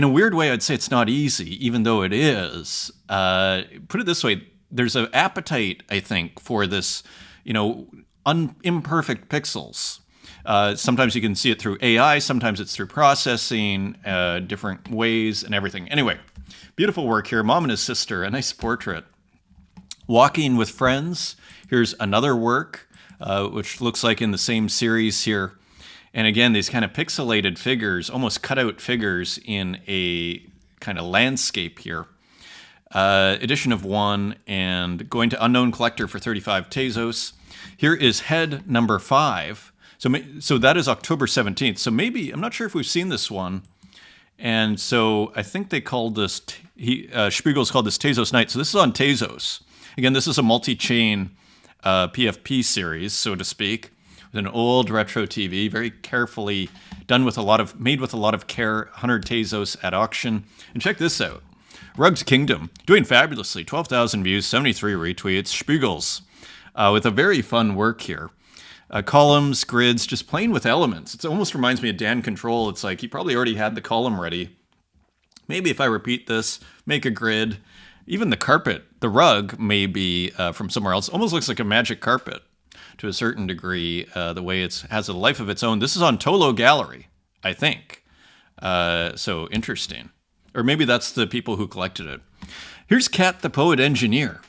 a weird way, I'd say it's not easy, even though it is. Put it this way. There's an appetite, I think, for this, imperfect pixels. Sometimes you can see it through AI, sometimes it's through processing, different ways and everything. Anyway, beautiful work here. Mom and his sister, a nice portrait. Walking with Friends. Here's another work, which looks like in the same series here. And again, these kind of pixelated figures, almost cutout figures in a kind of landscape here. Edition of 1 and going to Unknown Collector for 35 Tezos. Here is head number 5. So that is October 17th. So maybe, I'm not sure if we've seen this one. And so I think they called this, Spiegel's called this Tezos Night. So this is on Tezos. Again, this is a multi-chain PFP series, so to speak, with an old retro TV, very carefully done with made with a lot of care, 100 Tezos at auction. And check this out. Rugged Kingdom, doing fabulously, 12,000 views, 73 retweets, Spiegel's, with a very fun work here. Columns, grids, just playing with elements. It almost reminds me of Dan Control. It's like he probably already had the column ready. Maybe if I repeat this, make a grid. Even the carpet, the rug may be from somewhere else. Almost looks like a magic carpet to a certain degree, the way it has a life of its own. This is on Tolo Gallery, I think. So interesting. Or maybe that's the people who collected it. Here's Cat the Poet Engineer.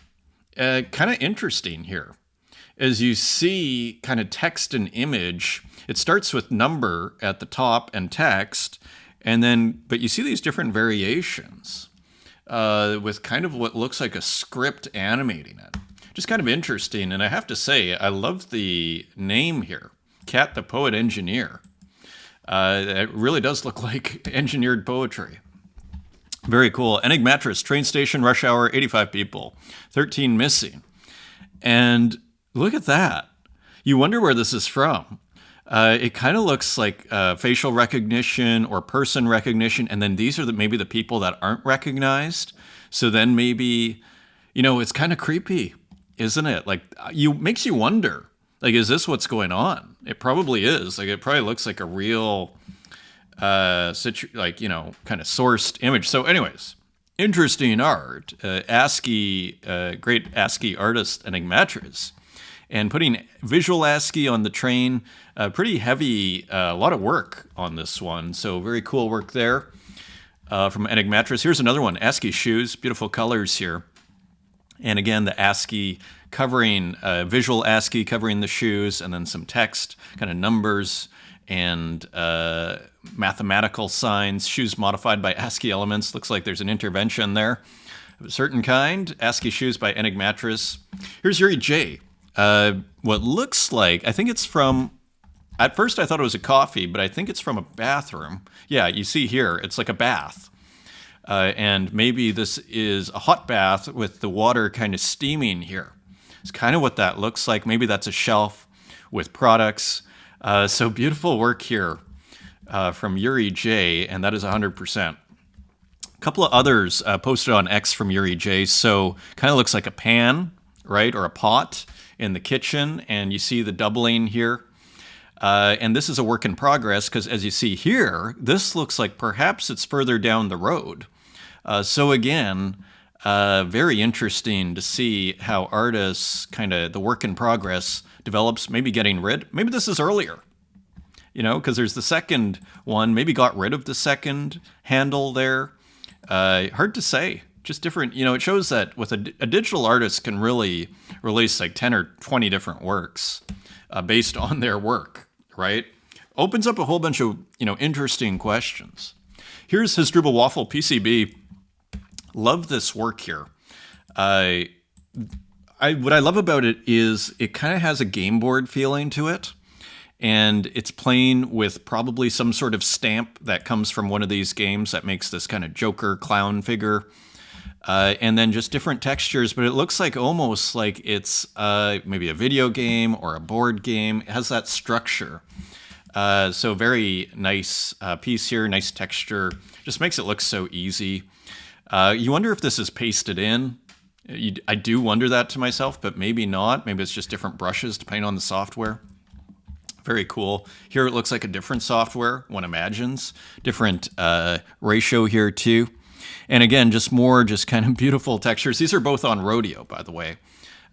Kind of interesting here. As you see kind of text and image, it starts with number at the top and text, but you see these different variations with kind of what looks like a script animating it. Just kind of interesting, and I have to say, I love the name here, Cat the Poet Engineer. It really does look like engineered poetry. Very cool. Enigmatrix, train station, rush hour, 85 people, 13 missing. And look at that. You wonder where this is from. It kind of looks like facial recognition or person recognition, and then these are maybe the people that aren't recognized. So then maybe, it's kind of creepy, isn't it? Like, makes you wonder, like, is this what's going on? It probably is. Like, it probably looks like a real, kind of sourced image. So anyways, interesting art. ASCII, great ASCII artist, Enigmatrix. And putting visual ASCII on the train, pretty heavy, a lot of work on this one. So very cool work there from Enigmatrix. Here's another one, ASCII shoes, beautiful colors here. And again, the ASCII covering, visual ASCII covering the shoes, and then some text, kind of numbers and mathematical signs, shoes modified by ASCII elements. Looks like there's an intervention there of a certain kind. ASCII shoes by Enigmatrix. Here's Yuri J. What looks like, I think it's from, at first I thought it was a coffee, but I think it's from a bathroom. Yeah, you see here, it's like a bath. And maybe this is a hot bath with the water kind of steaming here. It's kind of what that looks like. Maybe that's a shelf with products. So beautiful work here from Yuri J, and that is 100%. A couple of others posted on X from Yuri J. So kind of looks like a pan, right, or a pot in the kitchen, and you see the doubling here. And this is a work in progress because, as you see here, this looks like perhaps it's further down the road. So again, very interesting to see how artists kind of, the work in progress develops, maybe maybe this is earlier, because there's the second one, maybe got rid of the second handle there. Hard to say. Just different, it shows that with a digital artist can really release like 10 or 20 different works based on their work, right? Opens up a whole bunch of, interesting questions. Here's Hasdrubal Waffle PCB. Love this work here. What I love about it is it kind of has a game board feeling to it. And it's playing with probably some sort of stamp that comes from one of these games that makes this kind of Joker clown figure. And then just different textures, but it looks like almost like it's maybe a video game or a board game. It has that structure. So very nice piece here, nice texture. Just makes it look so easy. You wonder if this is pasted in. I do wonder that to myself, but maybe not. Maybe it's just different brushes depending on the software. Very cool. Here it looks like a different software, one imagines. Different ratio here too. And again, just kind of beautiful textures. These are both on Rodeo, by the way.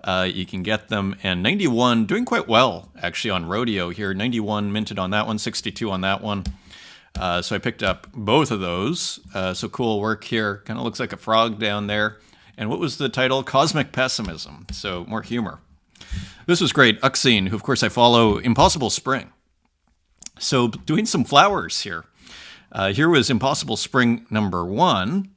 You can get them. And 91 doing quite well, actually, on Rodeo here. 91 minted on that one, 62 on that one. So I picked up both of those. So cool work here. Kind of looks like a frog down there. And what was the title? Cosmic Pessimism. So more humor. This was great. Uxine, who of course I follow, Impossible Spring. So doing some flowers here. Here was Impossible Spring number 1.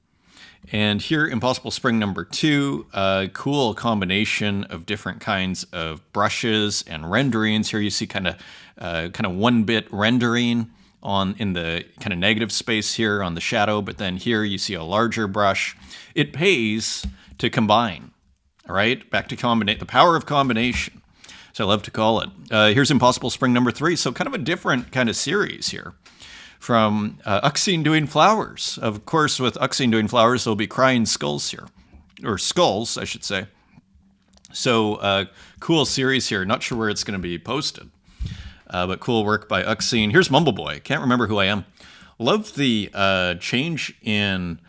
And here, Impossible Spring number 2, cool combination of different kinds of brushes and renderings. Here you see kind of 1-bit rendering in the kind of negative space here on the shadow, but then here you see a larger brush. It pays to combine, all right? Back to the power of combination, so I love to call it. Here's Impossible Spring number 3, so kind of a different kind of series here. From Uxine doing flowers. Of course, with Uxine doing flowers, there'll be crying skulls here. Or skulls, I should say. So, cool series here. Not sure where it's going to be posted. But cool work by Uxine. Here's Mumbleboy. Can't remember who I am. Love the change in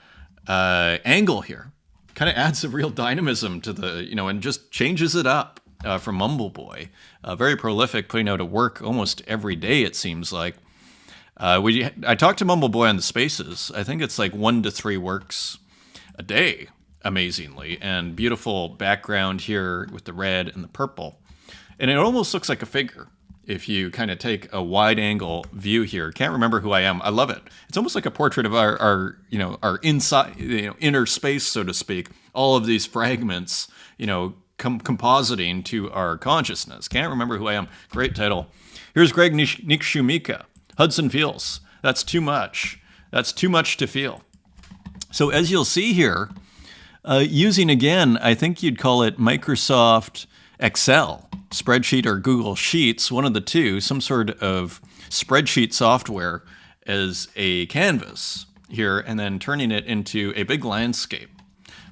angle here. Kind of adds a real dynamism to the, and just changes it up from Mumbleboy. Very prolific, putting out a work almost every day, it seems like. I talked to Mumbleboy on the Spaces. I think it's like 1 to 3 works a day, amazingly, and beautiful background here with the red and the purple. And it almost looks like a figure if you kind of take a wide-angle view here. Can't remember who I am. I love it. It's almost like a portrait of our inside, inner space, so to speak. All of these fragments, compositing to our consciousness. Can't remember who I am. Great title. Here's Greg Niksumika. Hudson Feels. That's too much. That's too much to feel. So as you'll see here, using again, I think you'd call it Microsoft Excel, spreadsheet or Google Sheets, one of the two, some sort of spreadsheet software as a canvas here, and then turning it into a big landscape.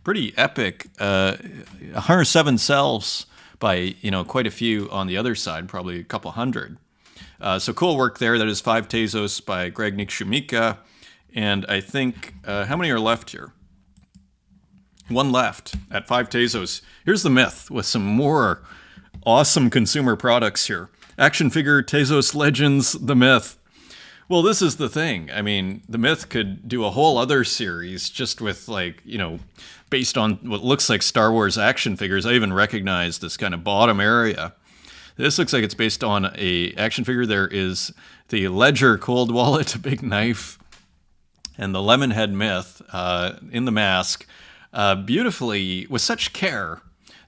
Pretty epic. 107 cells by, quite a few on the other side, probably a couple hundred. So cool work there. That is 5 Tezos by Greg Niksumika. And I think, how many are left here? 1 left at 5 Tezos. Here's the Myth with some more awesome consumer products here. Action figure Tezos Legends, the Myth. Well, this is the thing. I mean, the Myth could do a whole other series just with based on what looks like Star Wars action figures. I even recognize this kind of bottom area. This looks like it's based on a action figure. There is the Ledger Cold Wallet, a big knife, and the Lemonhead Myth in the mask. Beautifully, with such care,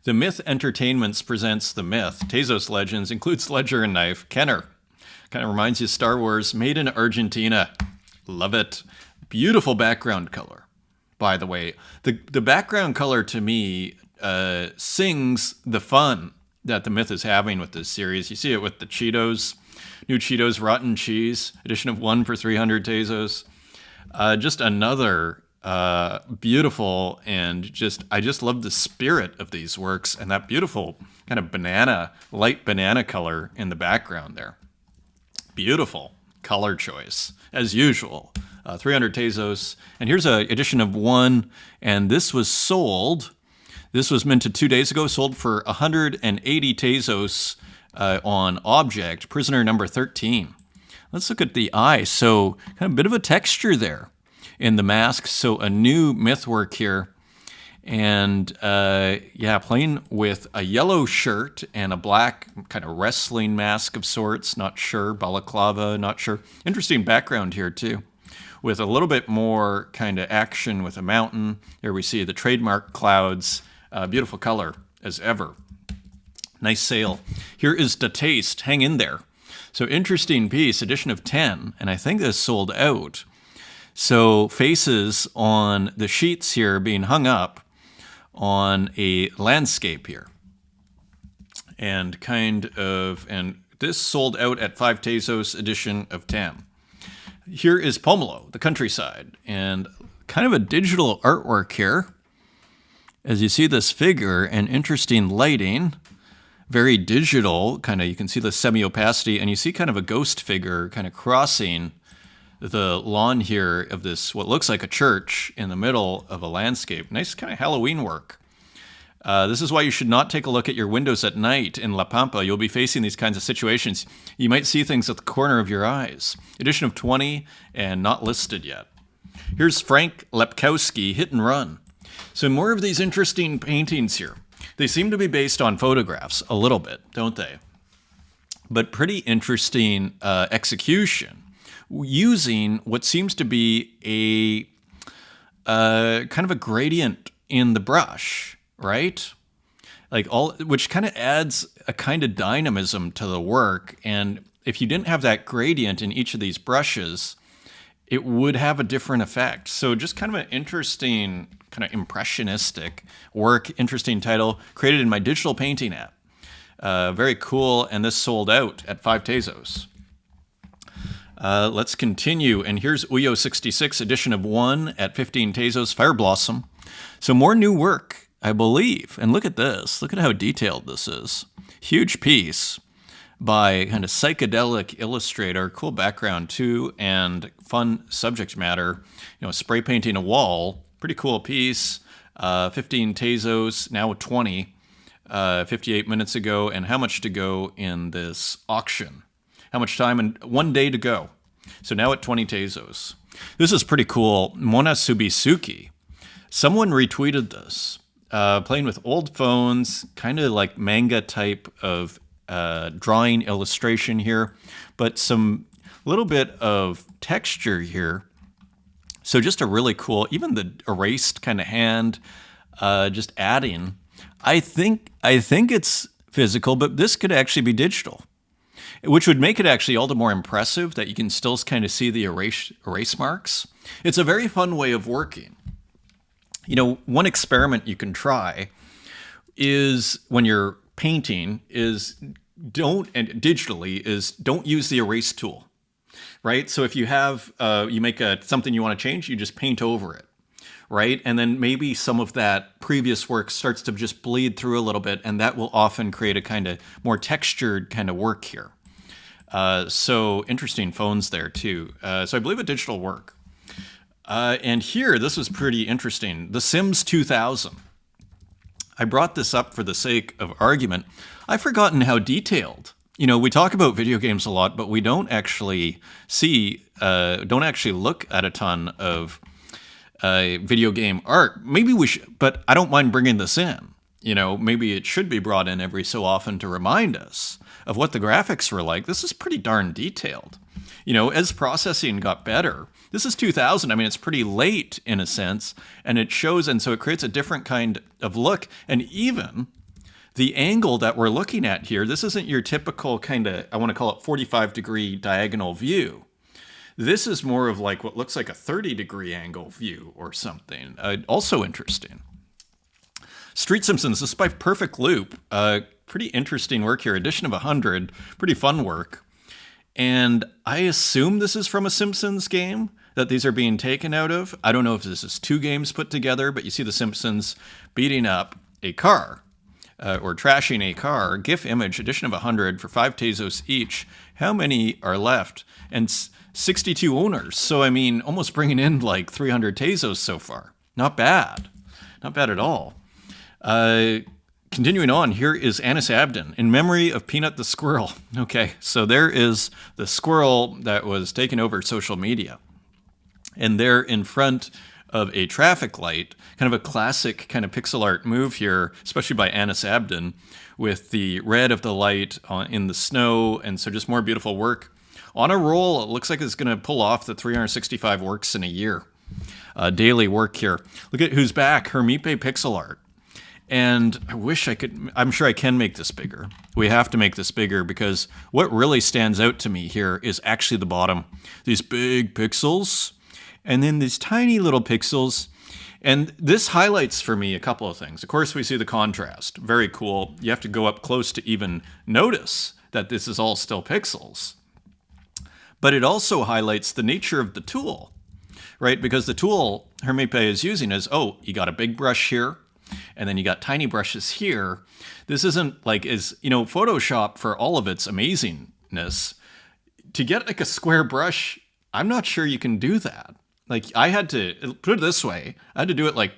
the Myth Entertainments presents the Myth. Tezos Legends includes Ledger and knife. Kenner. Kind of reminds you of Star Wars, made in Argentina. Love it. Beautiful background color, by the way. The background color, to me, sings the fun that the Myth is having with this series. You see it with the Cheetos, new Cheetos Rotten Cheese, edition of 1 for 300 Tezos. Just another beautiful, and I just love the spirit of these works and that beautiful kind of light banana color in the background there. Beautiful color choice, as usual. 300 Tezos. And here's an edition of 1, and this was sold. This was minted 2 days ago, sold for 180 Tezos on Object, prisoner number 13. Let's look at the eye. So kind of a bit of a texture there in the mask. So a new Myth work here. And playing with a yellow shirt and a black kind of wrestling mask of sorts. Not sure. Balaclava, not sure. Interesting background here too, with a little bit more kind of action with a mountain. Here we see the trademark clouds. Beautiful color as ever. Nice sale. Here is the Taste. Hang in there. So interesting piece, edition of 10, and I think this sold out. So faces on the sheets here being hung up on a landscape here. And this sold out at 5 Tezos, edition of 10. Here is Pomelo, the countryside, and kind of a digital artwork here. As you see this figure and interesting lighting, very digital, you can see the semi-opacity, and you see kind of a ghost figure kind of crossing the lawn here of this, what looks like a church in the middle of a landscape. Nice kind of Halloween work. This is why you should not take a look at your windows at night in La Pampa. You'll be facing these kinds of situations. You might see things at the corner of your eyes. Edition of 20 and not listed yet. Here's Frank Lepkowski, Hit and Run. So more of these interesting paintings here. They seem to be based on photographs a little bit, don't they? But pretty interesting execution using what seems to be a kind of a gradient in the brush, right? Which kind of adds a kind of dynamism to the work. And if you didn't have that gradient in each of these brushes, it would have a different effect. So just kind of an interesting, kind of impressionistic work, interesting title, created in my digital painting app. Very cool, and this sold out at 5 Tezos. Let's continue, and here's Uyo 66, edition of 1 at 15 Tezos, Fire Blossom. So more new work, I believe. And look at this. Look at how detailed this is. Huge piece by kind of psychedelic illustrator, cool background too, and fun subject matter. Spray painting a wall, pretty cool piece. 15 Tezos, now 20. 58 minutes ago, and how much to go in this auction? How much time? And 1 day to go. So now at 20 Tezos. This is pretty cool. Mona Subisuki. Someone retweeted this. Playing with old phones, kind of like manga type of drawing illustration here, but some little bit of texture here. So just a really cool, even the erased kind of hand, just adding. I think it's physical, but this could actually be digital, which would make it actually all the more impressive that you can still kind of see the erase marks. It's a very fun way of working. One experiment you can try is when you're painting don't use the erase tool, right? So if you have, you make something you want to change, you just paint over it. Right? And then maybe some of that previous work starts to just bleed through a little bit, and that will often create a kind of more textured kind of work here. So interesting phones there too. So I believe a digital work. And here, this was pretty interesting. The Sims 2000. I brought this up for the sake of argument. I've forgotten how detailed. We talk about video games a lot, but we don't actually look at a ton of video game art. Maybe we should, but I don't mind bringing this in. Maybe it should be brought in every so often to remind us of what the graphics were like. This is pretty darn detailed. As processing got better, this is 2000. I mean, it's pretty late in a sense, and it shows, and so it creates a different kind of look. And even the angle that we're looking at here, this isn't your typical kind of, I want to call it 45-degree diagonal view. This is more of like what looks like a 30-degree angle view or something. Also interesting. Street Simpsons, this is by Perfect Loop. Pretty interesting work here. Edition of 100. Pretty fun work. And I assume this is from a Simpsons game that these are being taken out of. I don't know if this is 2 games put together, but you see the Simpsons beating up a car or trashing a car. GIF image, edition of 100 for 5 Tezos each. How many are left? And 62 owners. So, I mean, almost bringing in like 300 Tezos so far. Not bad. Not bad at all. Continuing on, here is Anis Abdin, In Memory of Peanut the Squirrel. Okay, so there is the squirrel that was taking over social media. And they're in front of a traffic light, kind of a classic kind of pixel art move here, especially by Anis Abdin, with the red of the light in the snow, and so just more beautiful work. On a roll, it looks like it's going to pull off the 365 works in a year. Daily work here. Look at who's back, Hermipe pixel art. And I wish I could, I'm sure I can make this bigger. We have to make this bigger because what really stands out to me here is actually the bottom. These big pixels, and then these tiny little pixels. And this highlights for me a couple of things. Of course, we see the contrast. Very cool. You have to go up close to even notice that this is all still pixels. But it also highlights the nature of the tool, right? Because the tool Hermipe is using is, you got a big brush here, and then you got tiny brushes here. This isn't like, Photoshop, for all of its amazingness, to get like a square brush, I'm not sure you can do that. Like, I had to, put it this way, I had to do it like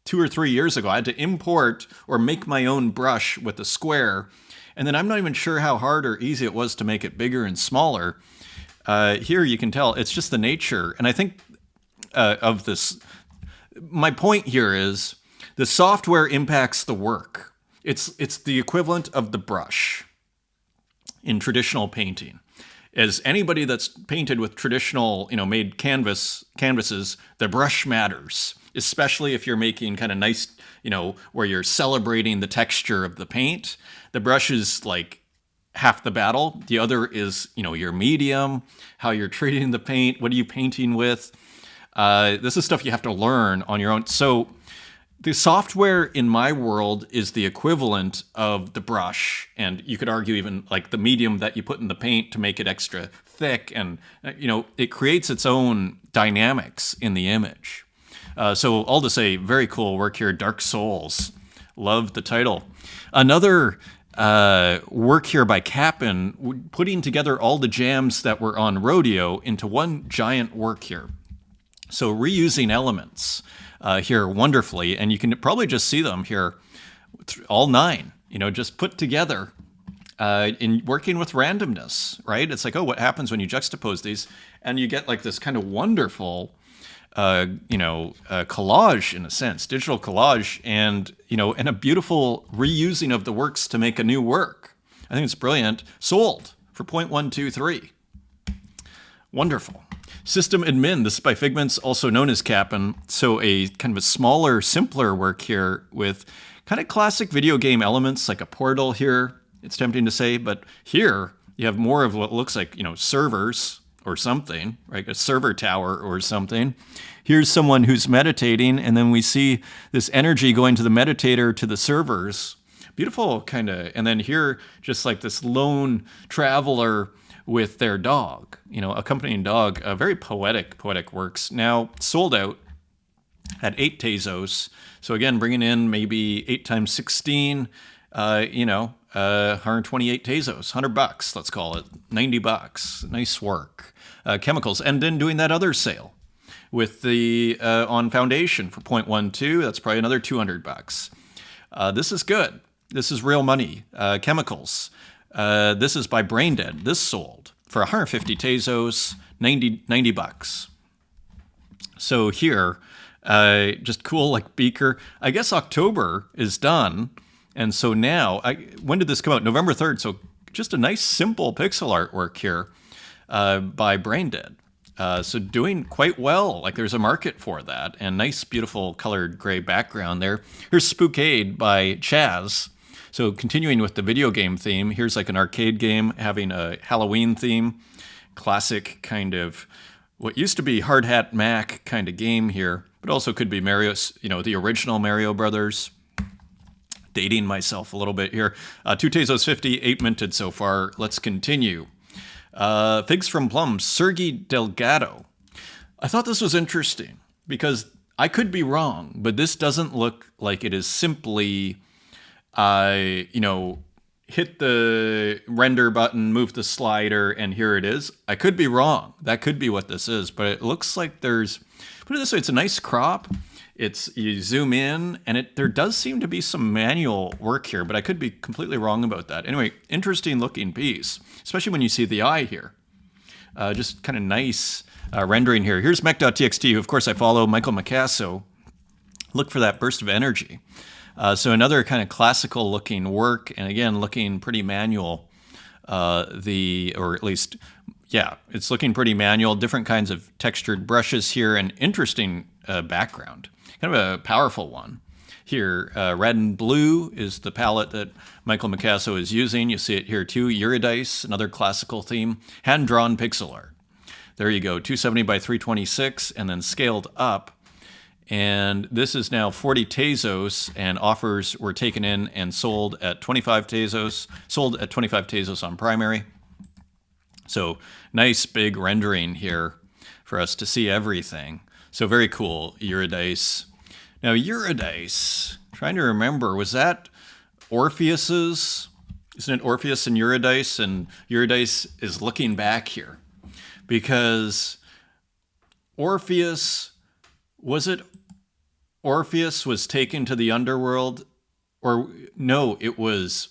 2 or 3 years ago. I had to import or make my own brush with the square. And then I'm not even sure how hard or easy it was to make it bigger and smaller. Here you can tell it's just the nature. And I think of this, my point here is the software impacts the work. It's the equivalent of the brush in traditional painting. As anybody that's painted with traditional, made canvases, the brush matters, especially if you're making kind of nice, where you're celebrating the texture of the paint. The brush is like half the battle. The other is, your medium, how you're treating the paint, what are you painting with? This is stuff you have to learn on your own. So the software in my world is the equivalent of the brush, and you could argue even like the medium that you put in the paint to make it extra thick, and it creates its own dynamics in the image. So all to say, very cool work here. Dark Souls, love the title. Another work here by Cap'n, putting together all the jams that were on Rodeo into one giant work here. So reusing elements here wonderfully, and you can probably just see them here, all 9, just put together in working with randomness, right? It's like, oh, what happens when you juxtapose these? And you get like this kind of wonderful, collage in a sense, digital collage, and, and a beautiful reusing of the works to make a new work. I think it's brilliant. Sold for 0.123. Wonderful. System Admin, this is by Figments, also known as Cap'n. So a kind of a smaller, simpler work here with kind of classic video game elements, like a portal here, it's tempting to say, but here you have more of what looks like, servers or something, right? A server tower or something. Here's someone who's meditating, and then we see this energy going to the meditator to the servers. Beautiful kind of, and then here, just like this lone traveler with their dog, accompanying dog, very poetic works. Now sold out at 8 Tezos. So again, bringing in maybe 8 times 16, 128 Tezos, $100, let's call it, $90. Nice work. Chemicals, and then doing that other sale with the on Foundation for 0.12. That's probably another $200. This is good. This is real money. Chemicals. This is by Braindead. This sold for 150 Tezos, $90. So here, just cool, like beaker. I guess October is done. And so now, when did this come out? November 3rd. So just a nice, simple pixel artwork here by Braindead. So doing quite well. Like there's a market for that. And nice, beautiful colored gray background there. Here's Spookade by Chaz. So continuing with the video game theme, here's like an arcade game having a Halloween theme. Classic kind of what used to be Hard Hat Mac kind of game here, but also could be Mario's, the original Mario Brothers. Dating myself a little bit here. 2 Tezos 50, 8 minted so far. Let's continue. Figs from Plums, Sergey Delgado. I thought this was interesting because I could be wrong, but this doesn't look like it is simply hit the render button, move the slider, and here it is. I could be wrong. That could be what this is, but it looks like there's, put it this way, it's a nice crop. You zoom in, and there does seem to be some manual work here, but I could be completely wrong about that. Anyway, interesting looking piece, especially when you see the eye here. Just kind of nice rendering here. Here's mech.txt, who of course I follow, Michael Micasso. Look for that burst of energy. So another kind of classical looking work, and again, looking pretty manual, or at least, yeah, it's looking pretty manual, different kinds of textured brushes here, and interesting background, kind of a powerful one. Here, red and blue is the palette that Michael Micasso is using. You see it here too, Eurydice, another classical theme, hand-drawn pixel art. There you go, 270 by 326, and then scaled up. And this is now 40 Tezos, and offers were taken in and sold at 25 Tezos, sold at 25 Tezos on primary. So nice big rendering here for us to see everything. So very cool, Eurydice. Now Eurydice, trying to remember, was that Orpheus's? Isn't it Orpheus and Eurydice? And Eurydice is looking back here because Orpheus, was it Orpheus was taken to the underworld, or no, it was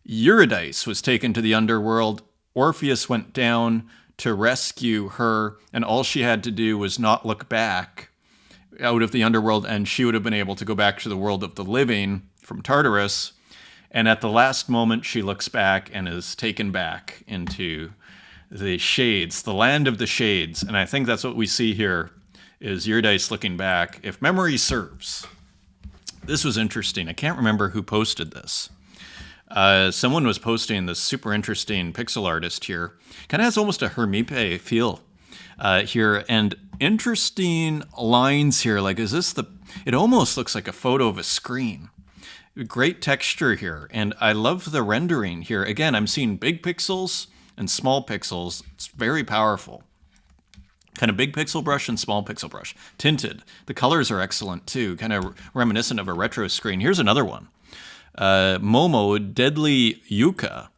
Eurydice was taken to the underworld. Orpheus went down to rescue her, and all she had to do was not look back out of the underworld, and she would have been able to go back to the world of the living from Tartarus. And at the last moment, she looks back and is taken back into the Shades, the land of the Shades. And I think that's what we see here, is Eurydice looking back, if memory serves. This was interesting. I can't remember who posted this. Someone was posting this super interesting pixel artist here. Kind of has almost a Hermipe feel here, and interesting lines here. Like, is this the? It almost looks like a photo of a screen. Great texture here, and I love the rendering here. Again, I'm seeing big pixels and small pixels. It's very powerful. Kind of big pixel brush and small pixel brush. Tinted. The colors are excellent too. Kind of reminiscent of a retro screen. Here's another one. Momo, Deadly Yucca.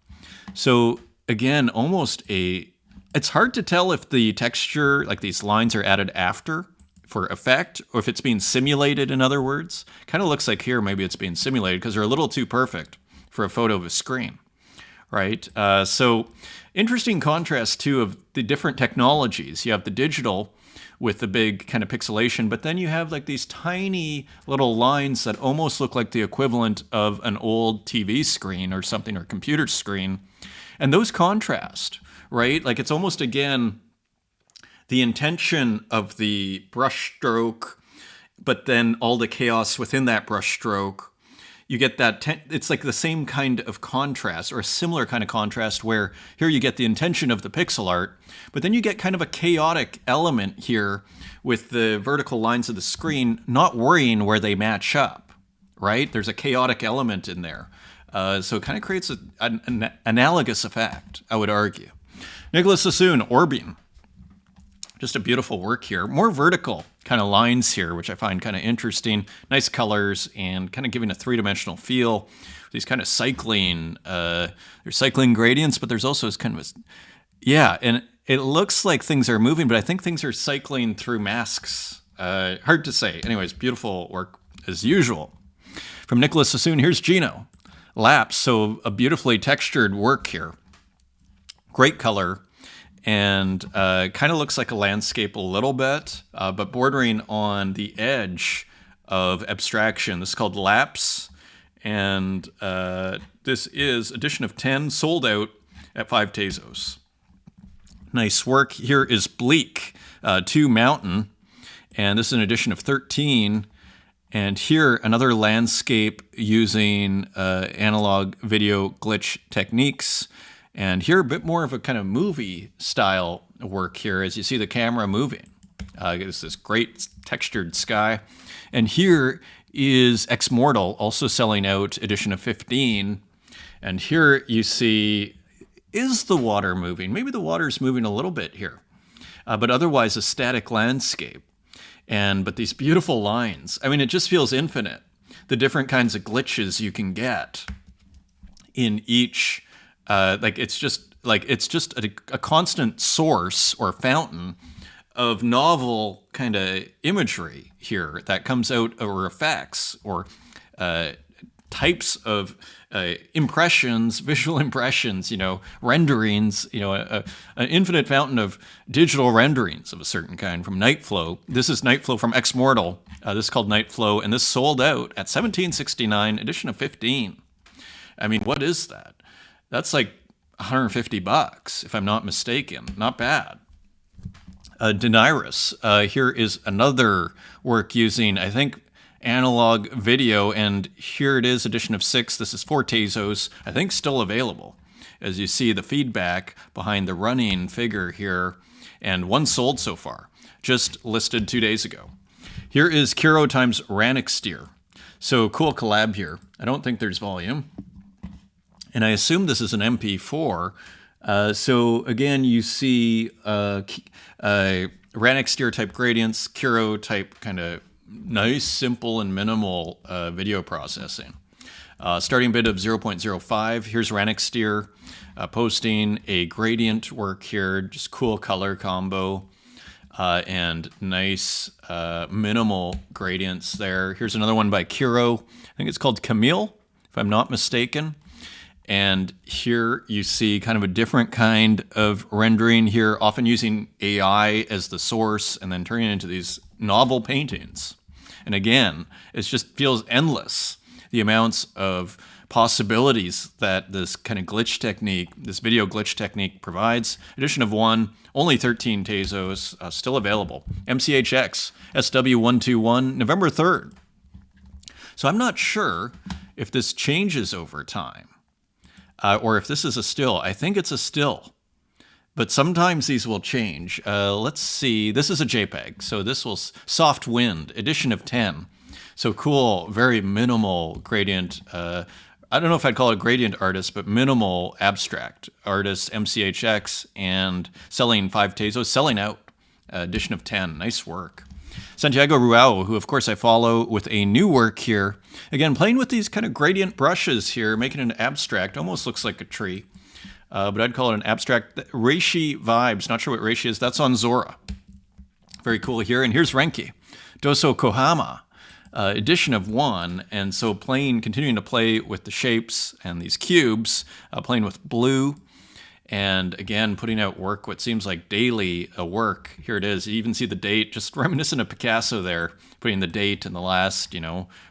So again, almost it's hard to tell if the texture, like these lines, are added after for effect, or if it's being simulated, in other words. Kind of looks like here maybe it's being simulated because they're a little too perfect for a photo of a screen, right? So interesting contrast too of the different technologies. You have the digital with the big kind of pixelation, but then you have like these tiny little lines that almost look like the equivalent of an old TV screen or something, or computer screen. And those contrast, right? Like, it's almost, again, the intention of the brush stroke, but then all the chaos within that brush stroke. You get that, it's like the same kind of contrast, or a similar kind of contrast, where here you get the intention of the pixel art, but then you get kind of a chaotic element here with the vertical lines of the screen not worrying where they match up, right? There's a chaotic element in there. So it kind of creates an analogous effect, I would argue. Nicholas Sassoon, Orbing. Just a beautiful work here. More vertical kind of lines here, which I find kind of interesting. Nice colors and kind of giving a three-dimensional feel. These kind of cycling, there's cycling gradients, but there's also this kind of, and it looks like things are moving, but I think things are cycling through masks. Hard to say. Anyways, beautiful work as usual. From Nicholas Sassoon, here's Gino. Lapse, so a beautifully textured work here. Great color. And kind of looks like a landscape a little bit, but bordering on the edge of abstraction. This is called Lapse, and this is edition of 10, sold out at 5 Tezos. Nice work. Here is Bleak, 2 Mountain, and this is an edition of 13. And here, another landscape using analog video glitch techniques. And here, a bit more of a kind of movie style work here, as you see the camera moving. It's this great textured sky. And here is Ex Mortal, also selling out edition of 15. And here you see, is the water moving? Maybe the water's moving a little bit here, but otherwise a static landscape. But these beautiful lines. I mean, it just feels infinite. The different kinds of glitches you can get in each. It's just a constant source or fountain of novel kind of imagery here that comes out, or effects, or types of impressions, visual impressions, renderings, an infinite fountain of digital renderings of a certain kind from Nightflow. This is Nightflow from Ex Mortal. This is called Nightflow, and this sold out at $17.69, edition of 15. I mean, what is that? That's like $150, if I'm not mistaken. Not bad. Denirus. Here is another work using, I think, analog video, and here it is, edition of 6. This is 4 Tezos. I think still available, as you see the feedback behind the running figure here, and one sold so far, just listed 2 days ago. Here is Kiro times Ranixteer. So cool collab here. I don't think there's volume. And I assume this is an MP4. So again, you see Ranixteer type gradients, Kiro type kind of nice, simple, and minimal video processing. Starting bit of 0.05. Here's Ranixteer posting a gradient work here, just cool color combo. and nice minimal gradients there. Here's another one by Kiro. I think it's called Camille, if I'm not mistaken. And here you see kind of a different kind of rendering here, often using AI as the source and then turning it into these novel paintings. And again, it just feels endless, the amounts of possibilities that this kind of glitch technique, this video glitch technique provides. Edition of 1, only 13 Tezos, still available. MCHX SW121, November 3rd. So I'm not sure if this changes over time. Or if this is a still. I think it's a still, but sometimes these will change. Let's see, this is a JPEG, so this will Soft Wind, edition of 10. So cool, very minimal gradient. I don't know if I'd call it a gradient artist, but minimal abstract artist, MCHX, and selling 5 Tezos, selling out, edition of 10, nice work. Santiago Ruao, who of course I follow, with a new work here. Again, playing with these kind of gradient brushes here, making an abstract, almost looks like a tree. But I'd call it an abstract. Reishi Vibes, not sure what Reishi is, that's on Zora. Very cool here. And here's Renki, Doso Kohama, edition of 1. And so continuing to play with the shapes and these cubes, playing with blue. And again, putting out work, what seems like daily work. Here it is. You even see the date, just reminiscent of Picasso there, putting the date in the last,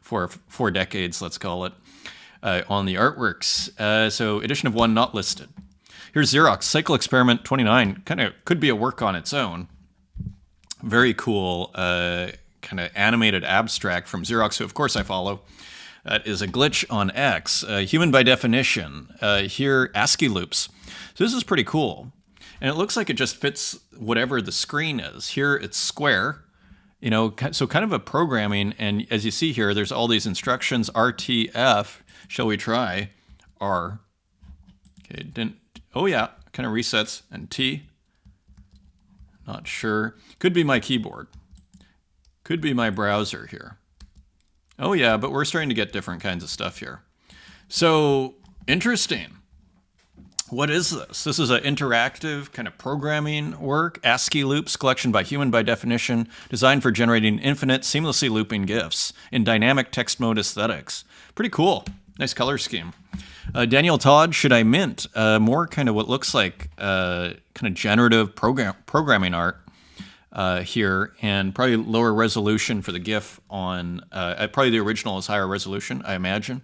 four decades, let's call it, on the artworks. So edition of 1, not listed. Here's Xerox, Cycle Experiment 29. Kind of could be a work on its own. Very cool kind of animated abstract from Xerox, who of course I follow. That is a glitch on X. Human by definition. Here, ASCII loops. So this is pretty cool. And it looks like it just fits whatever the screen is. Here it's square, so kind of a programming. And as you see here, there's all these instructions. RTF, shall we try? R. Okay, oh yeah, kind of resets. And T. Not sure. Could be my keyboard. Could be my browser here. Oh yeah, but we're starting to get different kinds of stuff here. So interesting. What is this? This is an interactive kind of programming work. ASCII loops, collection by Human by definition, designed for generating infinite, seamlessly looping GIFs in dynamic text mode aesthetics. Pretty cool. Nice color scheme. Daniel Todd, Should I Mint? More kind of what looks like kind of generative programming art. Here, and probably lower resolution for the GIF on, probably the original is higher resolution, I imagine,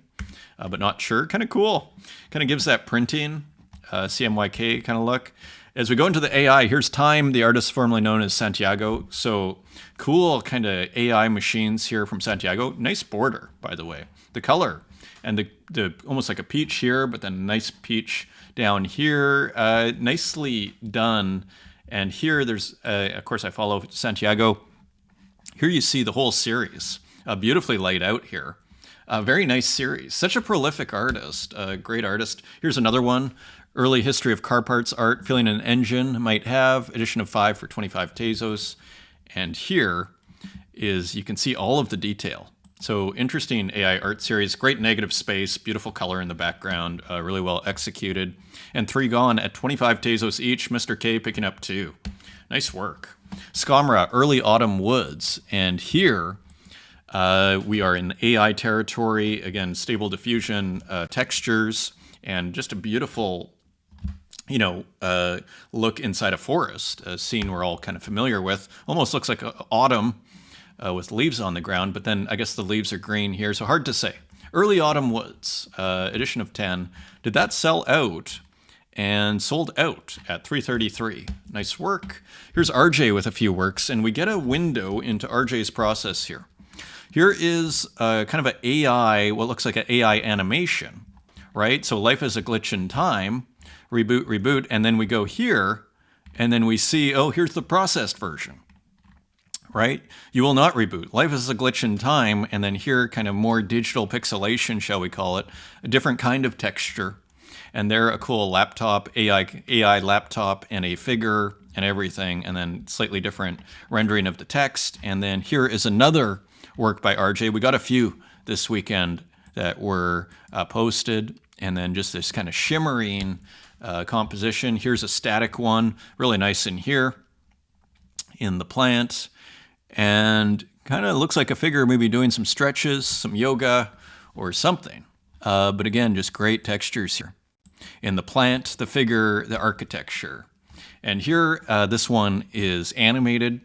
but not sure. Kind of cool. Kind of gives that printing, CMYK kind of look. As we go into the AI, here's Time, the artist formerly known as Santiago. So cool kind of AI machines here from Santiago. Nice border, by the way. The color, and the almost like a peach here, but then a nice peach down here. Nicely done. And here there's, of course, I follow Santiago. Here you see the whole series, beautifully laid out here. Very nice series. Such a prolific artist, great artist. Here's another one, Early History of Car Parts Art, Feeling an Engine Might Have, edition of 5 for 25 Tezos. And here is, you can see all of the detail. So interesting AI art series, great negative space, beautiful color in the background, really well executed. And 3 gone at 25 Tezos each, Mr. K picking up 2. Nice work. Skamra, Early Autumn Woods. And here we are in AI territory. Again, stable diffusion, textures, and just a beautiful, look inside a forest, a scene we're all kind of familiar with. Almost looks like autumn. With leaves on the ground, but then I guess the leaves are green here, so hard to say. Early Autumn Woods, edition of 10. Did that sell out? And sold out at 333. Nice work. Here's RJ with a few works, and we get a window into RJ's process here. Here is kind of an AI, what looks like an AI animation, right? So life is a glitch in time, reboot, and then we go here, and then we see, oh, here's the processed version. Right? You will not reboot. Life is a glitch in time, and then here, kind of more digital pixelation, shall we call it, a different kind of texture. And there, a cool laptop, AI laptop, and a figure, and everything, and then slightly different rendering of the text. And then here is another work by RJ. We got a few this weekend that were posted, and then just this kind of shimmering composition. Here's a static one, really nice in here. in the plant, and kind of looks like a figure maybe doing some stretches, some yoga, or something. But again, just great textures here. In the plant, the figure, the architecture. And here, this one is animated.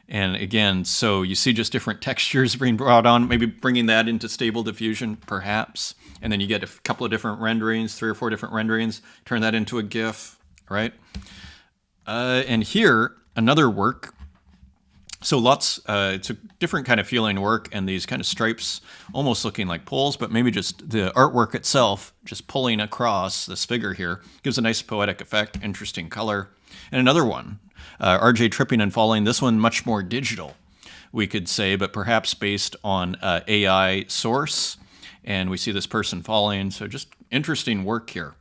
And again, so you see just different textures being brought on, maybe bringing that into stable diffusion, perhaps. And then you get a couple of different renderings, 3 or 4 different renderings, turn that into a GIF, right? And here, another work. So lots, it's a different kind of feeling work, and these kind of stripes almost looking like poles, but maybe just the artwork itself, just pulling across this figure here, gives a nice poetic effect, interesting color. And another one, RJ tripping and falling, this one much more digital, we could say, but perhaps based on AI source. And we see this person falling, so just interesting work here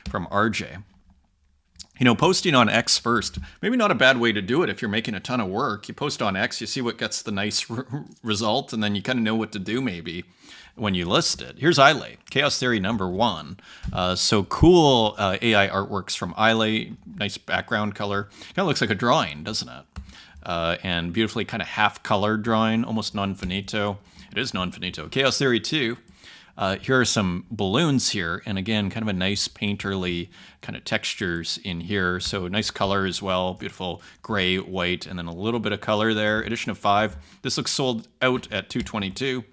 from RJ. You know, posting on X first, maybe not a bad way to do it if you're making a ton of work. You post on X, you see what gets the nice result, and then you kind of know what to do maybe when you list it. Here's Ile, Chaos Theory #1. So cool AI artworks from Ile, nice background color. Kind of looks like a drawing, doesn't it? And beautifully kind of half-colored drawing, almost non-finito. It is non-finito. Chaos Theory 2. Here are some balloons here, and again, kind of a nice painterly kind of textures in here. So nice color as well, beautiful gray, white, and then a little bit of color there. Edition of 5. This looks sold out at $222.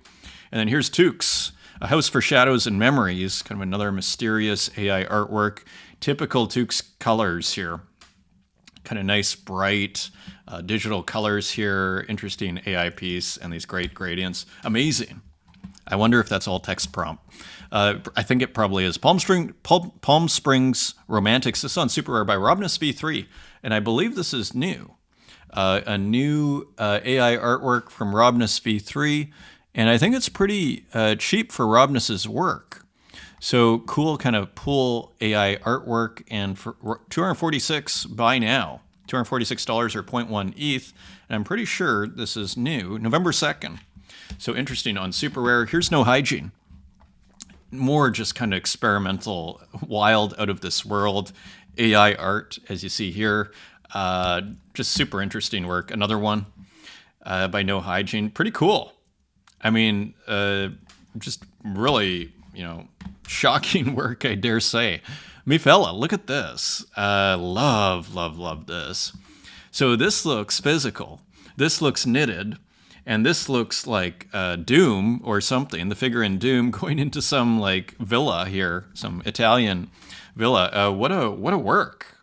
And then here's Tukes, A House for Shadows and Memories, kind of another mysterious AI artwork. Typical Tukes colors here. Kind of nice, bright, digital colors here. Interesting AI piece, and these great gradients. Amazing. I wonder if that's all text prompt. I think it probably is. Palm Springs Romantics. This is on Super Rare by Robness V3, and I believe this is new. A new AI artwork from Robness V3, and I think it's pretty cheap for Robness's work. So cool kind of pool AI artwork, and for $246 buy now. $246 or 0.1 ETH, and I'm pretty sure this is new. November 2nd. So interesting on Super Rare. Here's No Hygiene. More just kind of experimental, wild, out of this world AI art, as you see here. Just super interesting work. Another one by No Hygiene. Pretty cool. I mean, just really, shocking work, I dare say. Me fella, look at this. Love this. So this looks physical. This looks knitted. And this looks like Doom or something, the figure in Doom going into some like villa here, some Italian villa. What a work.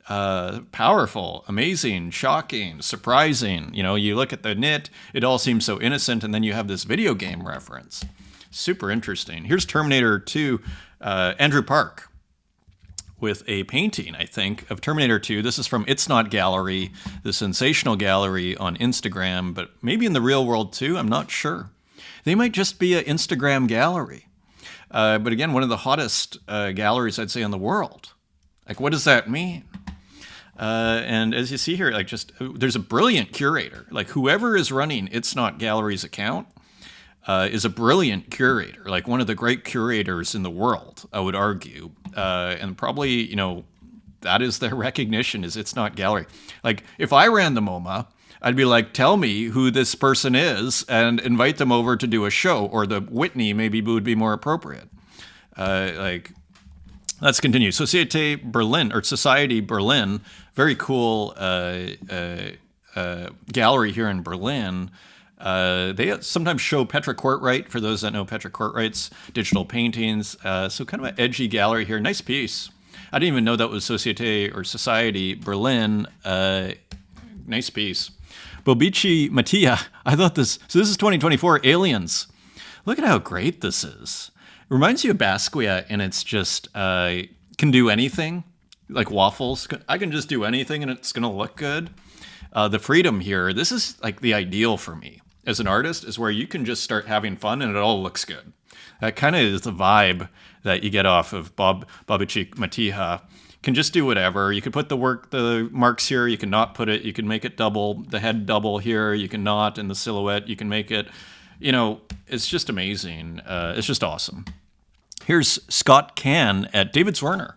Powerful, amazing, shocking, surprising. You look at the knit, it all seems so innocent, and then you have this video game reference. Super interesting. Here's Terminator 2, Andrew Park, with a painting, I think, of Terminator 2. This is from It's Not Gallery, the sensational gallery on Instagram, but maybe in the real world too, I'm not sure. They might just be an Instagram gallery. But again, one of the hottest galleries, I'd say, in the world. Like, what does that mean? And as you see here, there's a brilliant curator. Like, whoever is running It's Not Gallery's account is a brilliant curator, like one of the great curators in the world, I would argue. And probably, that is their recognition, is It's Not Gallery. Like, if I ran the MoMA, I'd be like, tell me who this person is and invite them over to do a show, or the Whitney maybe would be more appropriate. Let's continue. Society Berlin, very cool gallery here in Berlin. They sometimes show Petra Kortright, for those that know Petra Kortright's digital paintings. So kind of an edgy gallery here. Nice piece. I didn't even know that was Society Berlin. Nice piece. Bobici Mattia. I thought this is 2024 Aliens. Look at how great this is. It reminds you of Basquiat, and it's just can do anything, like waffles. I can just do anything, and it's going to look good. The freedom here, this is like the ideal for me as an artist, is where you can just start having fun and it all looks good. That kind of is the vibe that you get off of Bobici Matija. Can just do whatever. You could put the marks here, you can not put it, you can make it double, the head double here, you can not, and the silhouette, you can make it, it's just amazing. It's just awesome. Here's Scott Can at David Zwerner.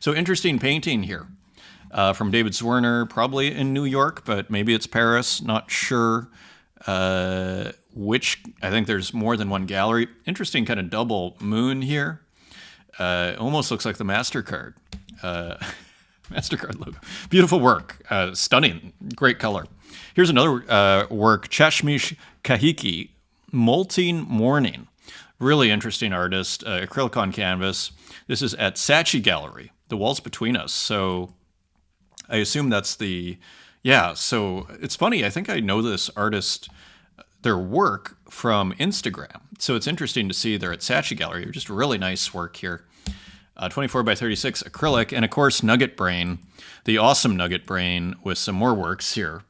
So interesting painting here. from David Zwerner, probably in New York, but maybe it's Paris. Not sure which. I think there's more than one gallery. Interesting kind of double moon here. Almost looks like the MasterCard. MasterCard logo. Beautiful work. Stunning. Great color. Here's another work, Chashmish Kahiki, Molting Morning. Really interesting artist, acrylic on canvas. This is at Saatchi Gallery, The Walls Between Us. So I assume that's the, yeah, so it's funny. I think I know this artist, their work from Instagram. So it's interesting to see they're at Saatchi Gallery. Just really nice work here. 24 by 36 acrylic. And of course, Nugget Brain, the awesome Nugget Brain with some more works here.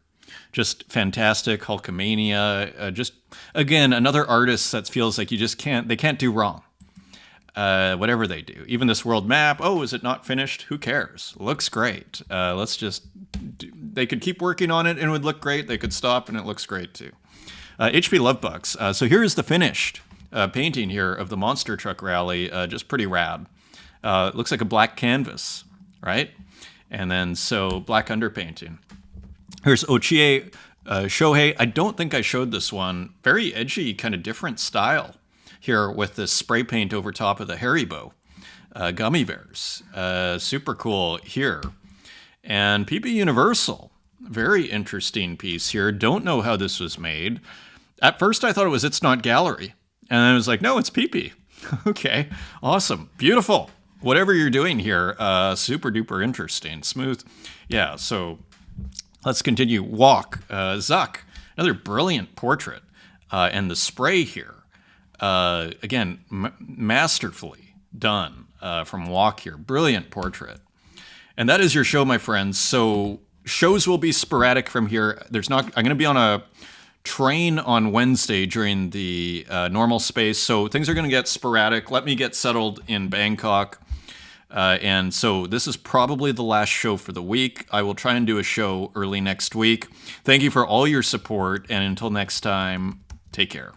Just fantastic. Hulkamania. Just, again, another artist that feels like you just can't, they can't do wrong. Whatever they do. Even this world map, oh, is it not finished? Who cares? Looks great. Let's just, they could keep working on it and it would look great. They could stop and it looks great too. HP Lovebucks. So here's the finished painting here of the Monster Truck Rally. Just pretty rad. It looks like a black canvas, right? And then so black underpainting. Here's Ochie Shohei. I don't think I showed this one. Very edgy, kind of different style here with this spray paint over top of the Haribo gummy bears. Super cool here. And PB Universal. Very interesting piece here. Don't know how this was made. At first I thought it was It's Not Gallery. And then I was like, no, it's PP. Okay, awesome. Beautiful. Whatever you're doing here, super duper interesting. Smooth. Yeah, so let's continue. Walk. Zuck. Another brilliant portrait. And the spray here. Again, masterfully done from Walk here. Brilliant portrait. And that is your show, my friends. So shows will be sporadic from here. I'm going to be on a train on Wednesday during the normal space. So things are going to get sporadic. Let me get settled in Bangkok. And so this is probably the last show for the week. I will try and do a show early next week. Thank you for all your support. And until next time, take care.